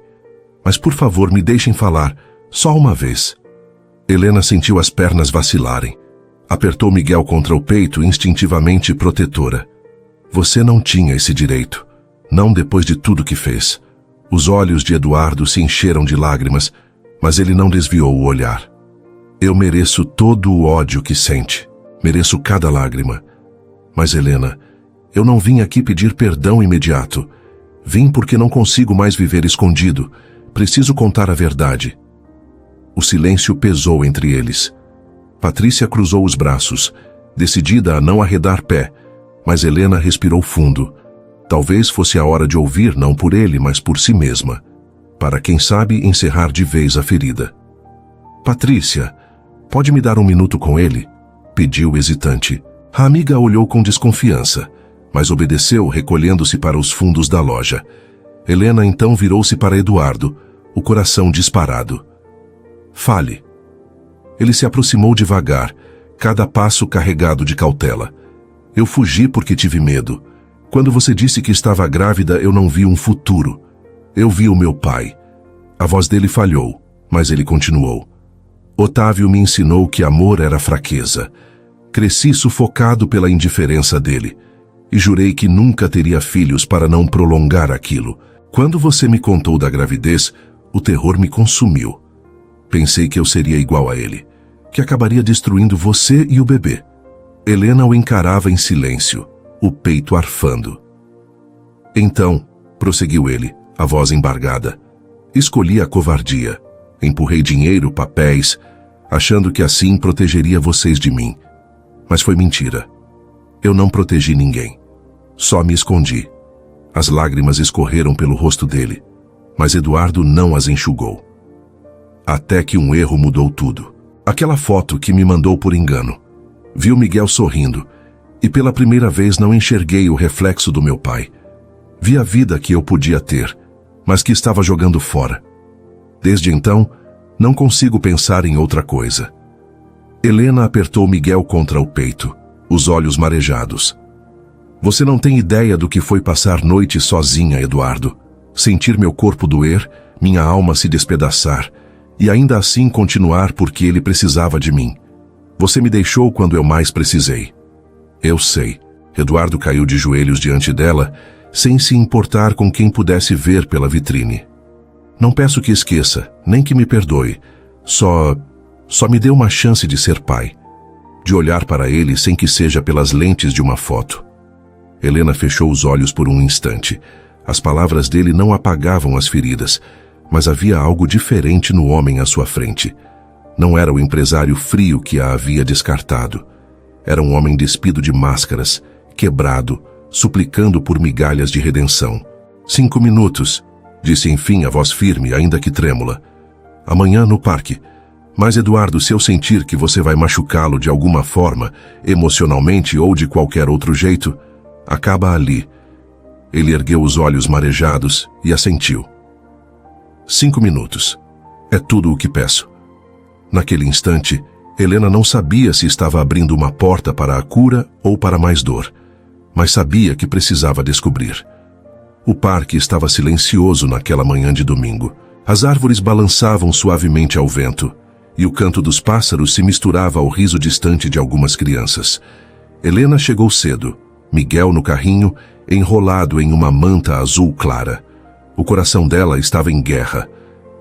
Mas por favor, me deixem falar, só uma vez." Helena sentiu as pernas vacilarem. Apertou Miguel contra o peito, instintivamente protetora. "Você não tinha esse direito. Não depois de tudo que fez." Os olhos de Eduardo se encheram de lágrimas, mas ele não desviou o olhar. "Eu mereço todo o ódio que sente. Mereço cada lágrima. Mas, Helena, eu não vim aqui pedir perdão imediato. Vim porque não consigo mais viver escondido. Preciso contar a verdade." O silêncio pesou entre eles. Patrícia cruzou os braços, decidida a não arredar pé, mas Helena respirou fundo. Talvez fosse a hora de ouvir não por ele, mas por si mesma, para quem sabe encerrar de vez a ferida. "Patrícia, pode me dar um minuto com ele?" pediu hesitante. A amiga olhou com desconfiança, mas obedeceu, recolhendo-se para os fundos da loja. Helena então virou-se para Eduardo, o coração disparado. "Fale." Ele se aproximou devagar, cada passo carregado de cautela. "Eu fugi porque tive medo. Quando você disse que estava grávida, eu não vi um futuro. Eu vi o meu pai." A voz dele falhou, mas ele continuou. "Otávio me ensinou que amor era fraqueza. Cresci sufocado pela indiferença dele. E jurei que nunca teria filhos para não prolongar aquilo. Quando você me contou da gravidez, o terror me consumiu. Pensei que eu seria igual a ele, que acabaria destruindo você e o bebê." Helena o encarava em silêncio, o peito arfando. "Então", prosseguiu ele, a voz embargada, "escolhi a covardia. Empurrei dinheiro, papéis, achando que assim protegeria vocês de mim. Mas foi mentira. Eu não protegi ninguém. Só me escondi." As lágrimas escorreram pelo rosto dele, mas Eduardo não as enxugou. Até que um erro mudou tudo. Aquela foto que me mandou por engano. Vi o Miguel sorrindo, e pela primeira vez não enxerguei o reflexo do meu pai. Vi a vida que eu podia ter, mas que estava jogando fora. Desde então, não consigo pensar em outra coisa. Helena apertou Miguel contra o peito, os olhos marejados. "Você não tem ideia do que foi passar noite sozinha, Eduardo. Sentir meu corpo doer, minha alma se despedaçar, e ainda assim continuar porque ele precisava de mim. Você me deixou quando eu mais precisei." "Eu sei." Eduardo caiu de joelhos diante dela, sem se importar com quem pudesse ver pela vitrine. "Não peço que esqueça, nem que me perdoe. Só me dê uma chance de ser pai. De olhar para ele sem que seja pelas lentes de uma foto." Helena fechou os olhos por um instante. As palavras dele não apagavam as feridas, mas havia algo diferente no homem à sua frente. Não era o empresário frio que a havia descartado. Era um homem despido de máscaras, quebrado, suplicando por migalhas de redenção. 5 minutos, disse enfim a voz firme, ainda que trêmula. "Amanhã no parque. Mas, Eduardo, se eu sentir que você vai machucá-lo de alguma forma, emocionalmente ou de qualquer outro jeito, acaba ali." Ele ergueu os olhos marejados e assentiu. 5 minutos. É tudo o que peço." Naquele instante, Helena não sabia se estava abrindo uma porta para a cura ou para mais dor, mas sabia que precisava descobrir. O parque estava silencioso naquela manhã de domingo. As árvores balançavam suavemente ao vento, e o canto dos pássaros se misturava ao riso distante de algumas crianças. Helena chegou cedo, Miguel no carrinho, enrolado em uma manta azul clara. O coração dela estava em guerra.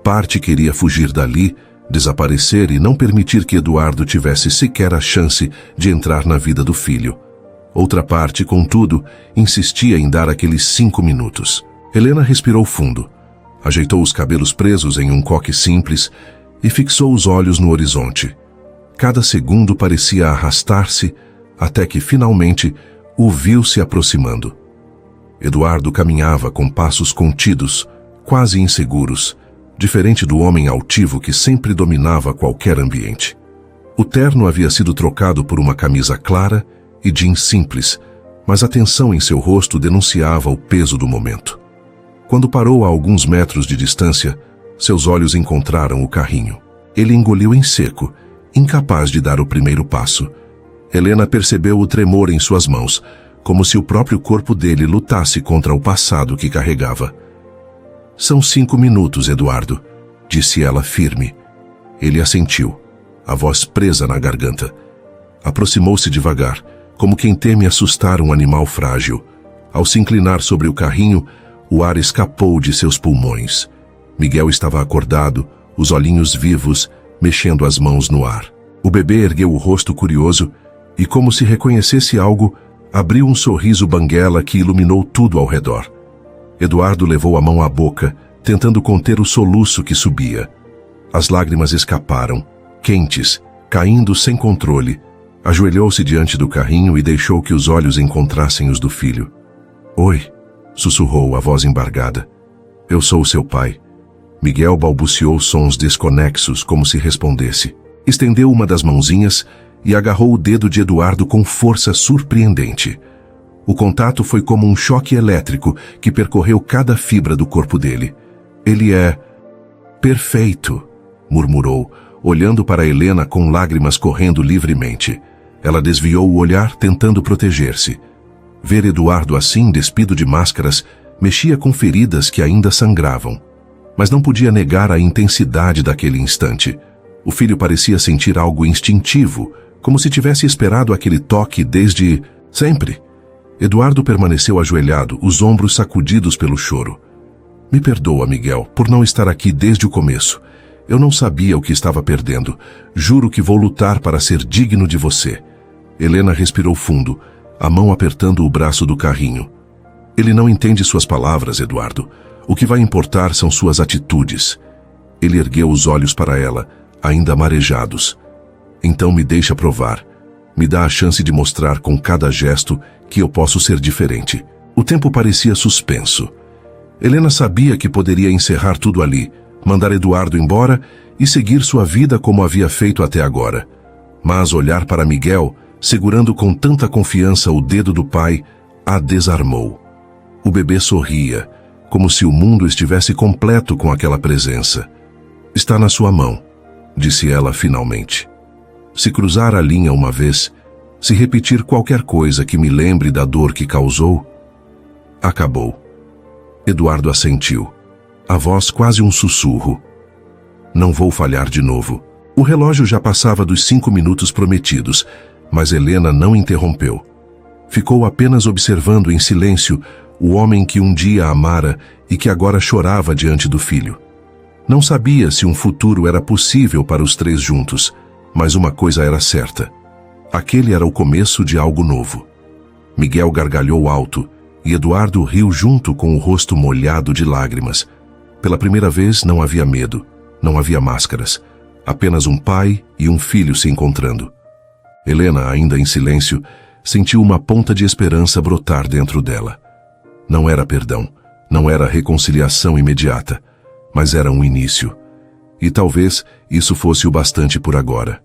Parte queria fugir dali, desaparecer e não permitir que Eduardo tivesse sequer a chance de entrar na vida do filho. Outra parte, contudo, insistia em dar aqueles 5 minutos. Helena respirou fundo, ajeitou os cabelos presos em um coque simples e fixou os olhos no horizonte. Cada segundo parecia arrastar-se, até que, finalmente, o viu se aproximando. Eduardo caminhava com passos contidos, quase inseguros, diferente do homem altivo que sempre dominava qualquer ambiente. O terno havia sido trocado por uma camisa clara e jeans simples, mas a tensão em seu rosto denunciava o peso do momento. Quando parou a alguns metros de distância, seus olhos encontraram o carrinho. Ele engoliu em seco, incapaz de dar o primeiro passo. Helena percebeu o tremor em suas mãos, como se o próprio corpo dele lutasse contra o passado que carregava. "São 5 minutos, Eduardo", disse ela firme. Ele assentiu, a voz presa na garganta. Aproximou-se devagar, como quem teme assustar um animal frágil. Ao se inclinar sobre o carrinho, o ar escapou de seus pulmões. Miguel estava acordado, os olhinhos vivos, mexendo as mãos no ar. O bebê ergueu o rosto curioso e, como se reconhecesse algo, abriu um sorriso banguela que iluminou tudo ao redor. Eduardo levou a mão à boca, tentando conter o soluço que subia. As lágrimas escaparam, quentes, caindo sem controle. Ajoelhou-se diante do carrinho e deixou que os olhos encontrassem os do filho. "Oi", sussurrou a voz embargada. "Eu sou o seu pai." Miguel balbuciou sons desconexos, como se respondesse. Estendeu uma das mãozinhas e agarrou o dedo de Eduardo com força surpreendente. O contato foi como um choque elétrico que percorreu cada fibra do corpo dele. "Ele é perfeito", murmurou, olhando para Helena com lágrimas correndo livremente. Ela desviou o olhar, tentando proteger-se. Ver Eduardo assim, despido de máscaras, mexia com feridas que ainda sangravam. Mas não podia negar a intensidade daquele instante. O filho parecia sentir algo instintivo, como se tivesse esperado aquele toque desde sempre. Eduardo permaneceu ajoelhado, os ombros sacudidos pelo choro. "Me perdoa, Miguel, por não estar aqui desde o começo. Eu não sabia o que estava perdendo. Juro que vou lutar para ser digno de você." Helena respirou fundo, a mão apertando o braço do carrinho. "Ele não entende suas palavras, Eduardo. O que vai importar são suas atitudes." Ele ergueu os olhos para ela, ainda marejados. "Então me deixa provar. Me dá a chance de mostrar com cada gesto que eu posso ser diferente." O tempo parecia suspenso. Helena sabia que poderia encerrar tudo ali, mandar Eduardo embora e seguir sua vida como havia feito até agora. Mas olhar para Miguel, segurando com tanta confiança o dedo do pai, a desarmou. O bebê sorria, como se o mundo estivesse completo com aquela presença. "Está na sua mão", disse ela finalmente. "Se cruzar a linha uma vez, se repetir qualquer coisa que me lembre da dor que causou, acabou." Eduardo assentiu, a voz quase um sussurro. "Não vou falhar de novo." O relógio já passava dos 5 minutos prometidos, mas Helena não interrompeu. Ficou apenas observando em silêncio o homem que um dia amara e que agora chorava diante do filho. Não sabia se um futuro era possível para os 3 juntos, mas uma coisa era certa. Aquele era o começo de algo novo. Miguel gargalhou alto e Eduardo riu junto com o rosto molhado de lágrimas. Pela primeira vez não havia medo, não havia máscaras, apenas um pai e um filho se encontrando. Helena, ainda em silêncio, sentiu uma ponta de esperança brotar dentro dela. Não era perdão, não era reconciliação imediata, mas era um início. E talvez isso fosse o bastante por agora.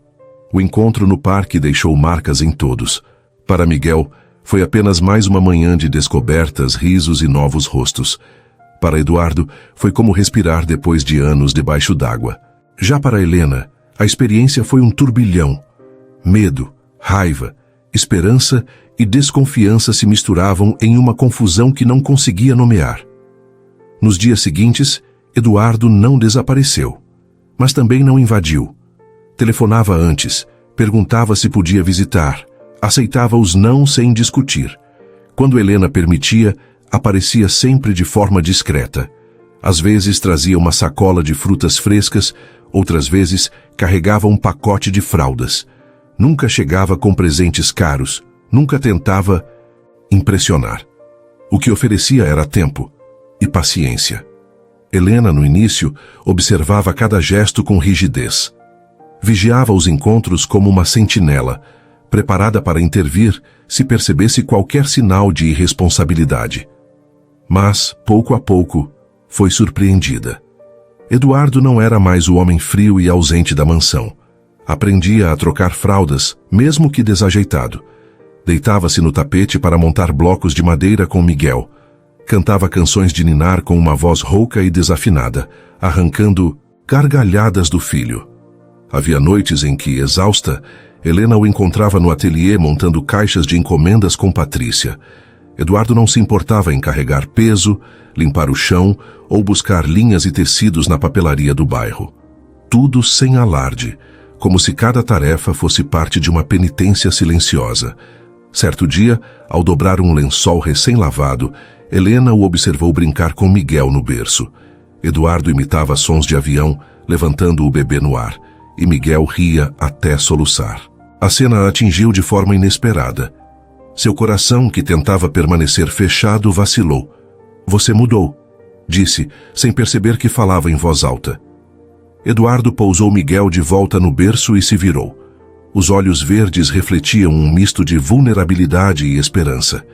O encontro no parque deixou marcas em todos. Para Miguel, foi apenas mais uma manhã de descobertas, risos e novos rostos. Para Eduardo, foi como respirar depois de anos debaixo d'água. Já para Helena, a experiência foi um turbilhão. Medo, raiva, esperança e desconfiança se misturavam em uma confusão que não conseguia nomear. Nos dias seguintes, Eduardo não desapareceu, mas também não invadiu. Telefonava antes, perguntava se podia visitar, aceitava os não sem discutir. Quando Helena permitia, aparecia sempre de forma discreta. Às vezes trazia uma sacola de frutas frescas, outras vezes carregava um pacote de fraldas. Nunca chegava com presentes caros, nunca tentava impressionar. O que oferecia era tempo e paciência. Helena, no início, observava cada gesto com rigidez. Vigiava os encontros como uma sentinela, preparada para intervir se percebesse qualquer sinal de irresponsabilidade. Mas, pouco a pouco, foi surpreendida. Eduardo não era mais o homem frio e ausente da mansão. Aprendia a trocar fraldas, mesmo que desajeitado. Deitava-se no tapete para montar blocos de madeira com Miguel. Cantava canções de ninar com uma voz rouca e desafinada, arrancando gargalhadas do filho. Havia noites em que, exausta, Helena o encontrava no ateliê montando caixas de encomendas com Patrícia. Eduardo não se importava em carregar peso, limpar o chão ou buscar linhas e tecidos na papelaria do bairro. Tudo sem alarde, como se cada tarefa fosse parte de uma penitência silenciosa. Certo dia, ao dobrar um lençol recém-lavado, Helena o observou brincar com Miguel no berço. Eduardo imitava sons de avião, levantando o bebê no ar, e Miguel ria até soluçar. A cena atingiu de forma inesperada. Seu coração, que tentava permanecer fechado, vacilou. "Você mudou", disse, sem perceber que falava em voz alta. Eduardo pousou Miguel de volta no berço e se virou. Os olhos verdes refletiam um misto de vulnerabilidade e esperança.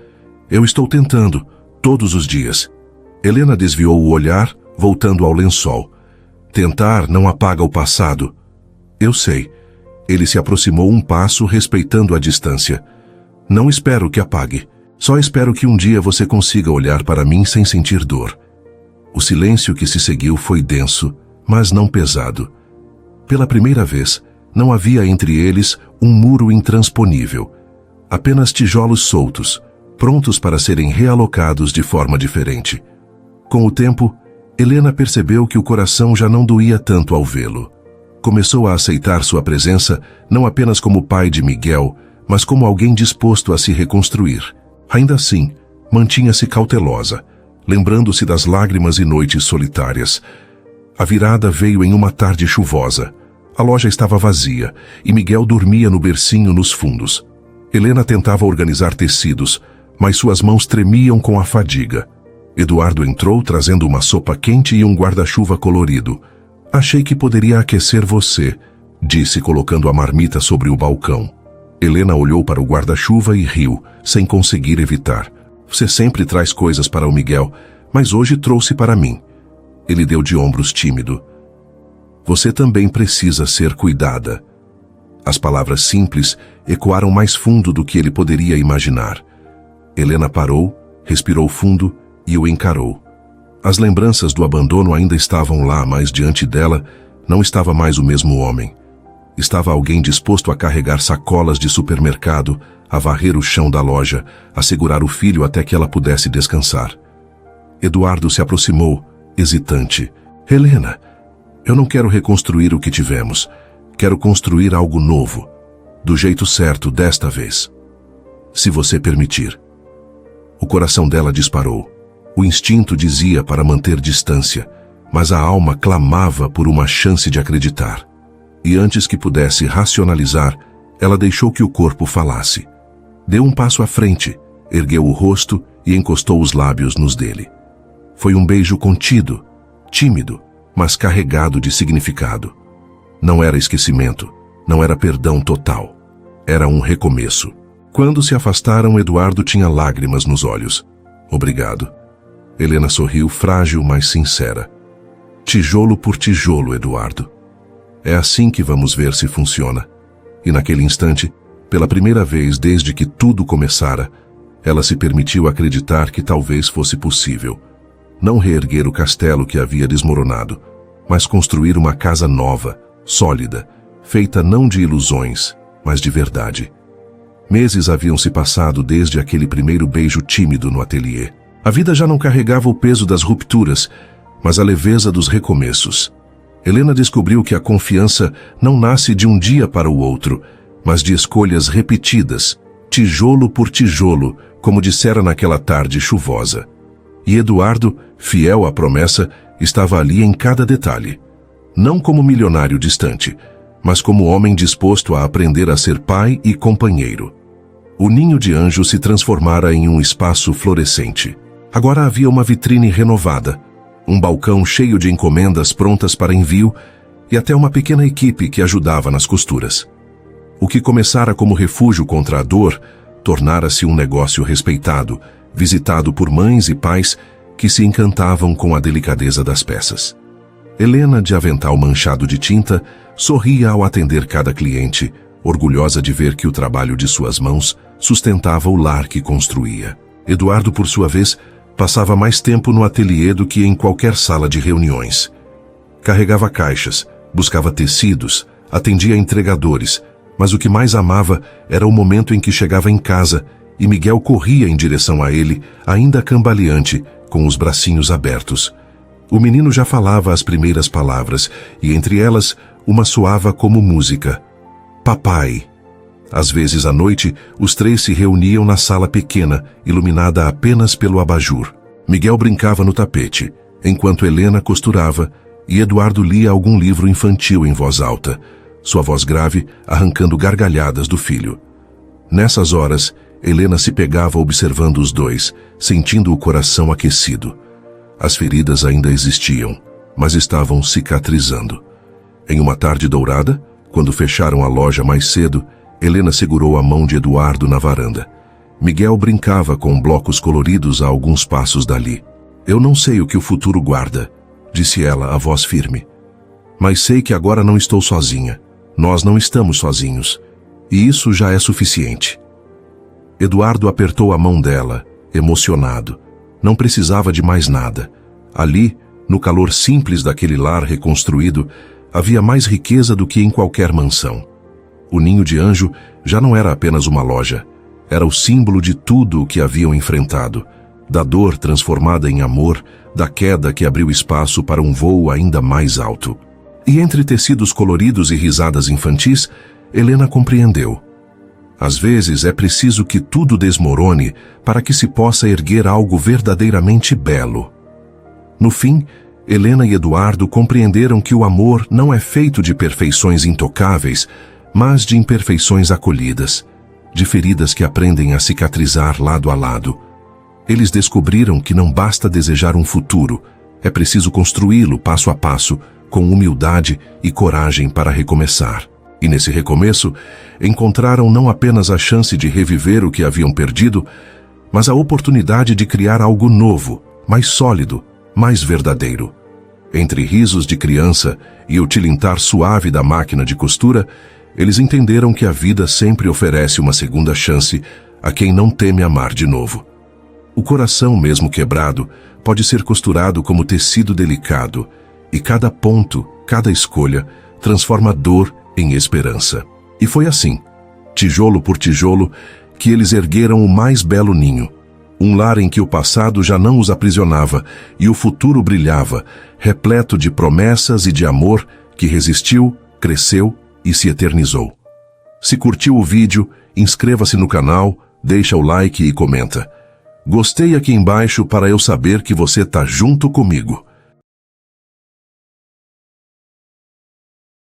"Eu estou tentando, todos os dias." Helena desviou o olhar, voltando ao lençol. "Tentar não apaga o passado." "Eu sei." Ele se aproximou um passo, respeitando a distância. "Não espero que apague. Só espero que um dia você consiga olhar para mim sem sentir dor." O silêncio que se seguiu foi denso, mas não pesado. Pela primeira vez, não havia entre eles um muro intransponível. Apenas tijolos soltos, prontos para serem realocados de forma diferente. Com o tempo, Helena percebeu que o coração já não doía tanto ao vê-lo. Começou a aceitar sua presença não apenas como pai de Miguel, mas como alguém disposto a se reconstruir. Ainda assim, mantinha-se cautelosa, lembrando-se das lágrimas e noites solitárias. A virada veio em uma tarde chuvosa. A loja estava vazia e Miguel dormia no bercinho nos fundos. Helena tentava organizar tecidos, mas suas mãos tremiam com a fadiga. Eduardo entrou trazendo uma sopa quente e um guarda-chuva colorido. "Achei que poderia aquecer você", disse colocando a marmita sobre o balcão. Helena olhou para o guarda-chuva e riu, sem conseguir evitar. "Você sempre traz coisas para o Miguel, mas hoje trouxe para mim." Ele deu de ombros tímido. "Você também precisa ser cuidada." As palavras simples ecoaram mais fundo do que ele poderia imaginar. Helena parou, respirou fundo e o encarou. As lembranças do abandono ainda estavam lá, mas diante dela não estava mais o mesmo homem. Estava alguém disposto a carregar sacolas de supermercado, a varrer o chão da loja, a segurar o filho até que ela pudesse descansar. Eduardo se aproximou, hesitante. "Helena, eu não quero reconstruir o que tivemos. Quero construir algo novo, do jeito certo desta vez. Se você permitir." O coração dela disparou. O instinto dizia para manter distância, mas a alma clamava por uma chance de acreditar. E antes que pudesse racionalizar, ela deixou que o corpo falasse. Deu um passo à frente, ergueu o rosto e encostou os lábios nos dele. Foi um beijo contido, tímido, mas carregado de significado. Não era esquecimento, não era perdão total. Era um recomeço. Quando se afastaram, Eduardo tinha lágrimas nos olhos. "Obrigado." Helena sorriu, frágil, mas sincera. "Tijolo por tijolo, Eduardo. É assim que vamos ver se funciona." E naquele instante, pela primeira vez desde que tudo começara, ela se permitiu acreditar que talvez fosse possível. Não reerguer o castelo que havia desmoronado, mas construir uma casa nova, sólida, feita não de ilusões, mas de verdade. Meses haviam se passado desde aquele primeiro beijo tímido no ateliê. A vida já não carregava o peso das rupturas, mas a leveza dos recomeços. Helena descobriu que a confiança não nasce de um dia para o outro, mas de escolhas repetidas, tijolo por tijolo, como dissera naquela tarde chuvosa. E Eduardo, fiel à promessa, estava ali em cada detalhe. Não como milionário distante, mas como homem disposto a aprender a ser pai e companheiro. O ninho de anjo se transformara em um espaço florescente. Agora havia uma vitrine renovada, um balcão cheio de encomendas prontas para envio e até uma pequena equipe que ajudava nas costuras. O que começara como refúgio contra a dor, tornara-se um negócio respeitado, visitado por mães e pais que se encantavam com a delicadeza das peças. Helena, de avental manchado de tinta, sorria ao atender cada cliente, orgulhosa de ver que o trabalho de suas mãos sustentava o lar que construía. Eduardo, por sua vez, passava mais tempo no ateliê do que em qualquer sala de reuniões. Carregava caixas, buscava tecidos, atendia entregadores, mas o que mais amava era o momento em que chegava em casa e Miguel corria em direção a ele, ainda cambaleante, com os bracinhos abertos. O menino já falava as primeiras palavras, e entre elas, uma soava como música. Papai. Às vezes à noite, os três se reuniam na sala pequena, iluminada apenas pelo abajur. Miguel brincava no tapete, enquanto Helena costurava, e Eduardo lia algum livro infantil em voz alta, sua voz grave arrancando gargalhadas do filho. Nessas horas, Helena se pegava observando os dois, sentindo o coração aquecido. As feridas ainda existiam, mas estavam cicatrizando. Em uma tarde dourada, quando fecharam a loja mais cedo, Helena segurou a mão de Eduardo na varanda. Miguel brincava com blocos coloridos a alguns passos dali. Eu não sei o que o futuro guarda, disse ela, a voz firme. Mas sei que agora não estou sozinha. Nós não estamos sozinhos. E isso já é suficiente. Eduardo apertou a mão dela, emocionado. Não precisava de mais nada. Ali, no calor simples daquele lar reconstruído, havia mais riqueza do que em qualquer mansão. O Ninho de Anjo já não era apenas uma loja. Era o símbolo de tudo o que haviam enfrentado. Da dor transformada em amor, da queda que abriu espaço para um voo ainda mais alto. E entre tecidos coloridos e risadas infantis, Helena compreendeu. Às vezes é preciso que tudo desmorone para que se possa erguer algo verdadeiramente belo. No fim, Helena e Eduardo compreenderam que o amor não é feito de perfeições intocáveis, mas de imperfeições acolhidas, de feridas que aprendem a cicatrizar lado a lado. Eles descobriram que não basta desejar um futuro, é preciso construí-lo passo a passo, com humildade e coragem para recomeçar. E nesse recomeço, encontraram não apenas a chance de reviver o que haviam perdido, mas a oportunidade de criar algo novo, mais sólido, mais verdadeiro. Entre risos de criança e o tilintar suave da máquina de costura, eles entenderam que a vida sempre oferece uma segunda chance a quem não teme amar de novo. O coração, mesmo quebrado, pode ser costurado como tecido delicado, e cada ponto, cada escolha, transforma dor em esperança. E foi assim, tijolo por tijolo, que eles ergueram o mais belo ninho. Um lar em que o passado já não os aprisionava e o futuro brilhava, repleto de promessas e de amor que resistiu, cresceu e se eternizou. Se curtiu o vídeo, inscreva-se no canal, deixa o like e comenta. Gostei aqui embaixo para eu saber que você tá junto comigo.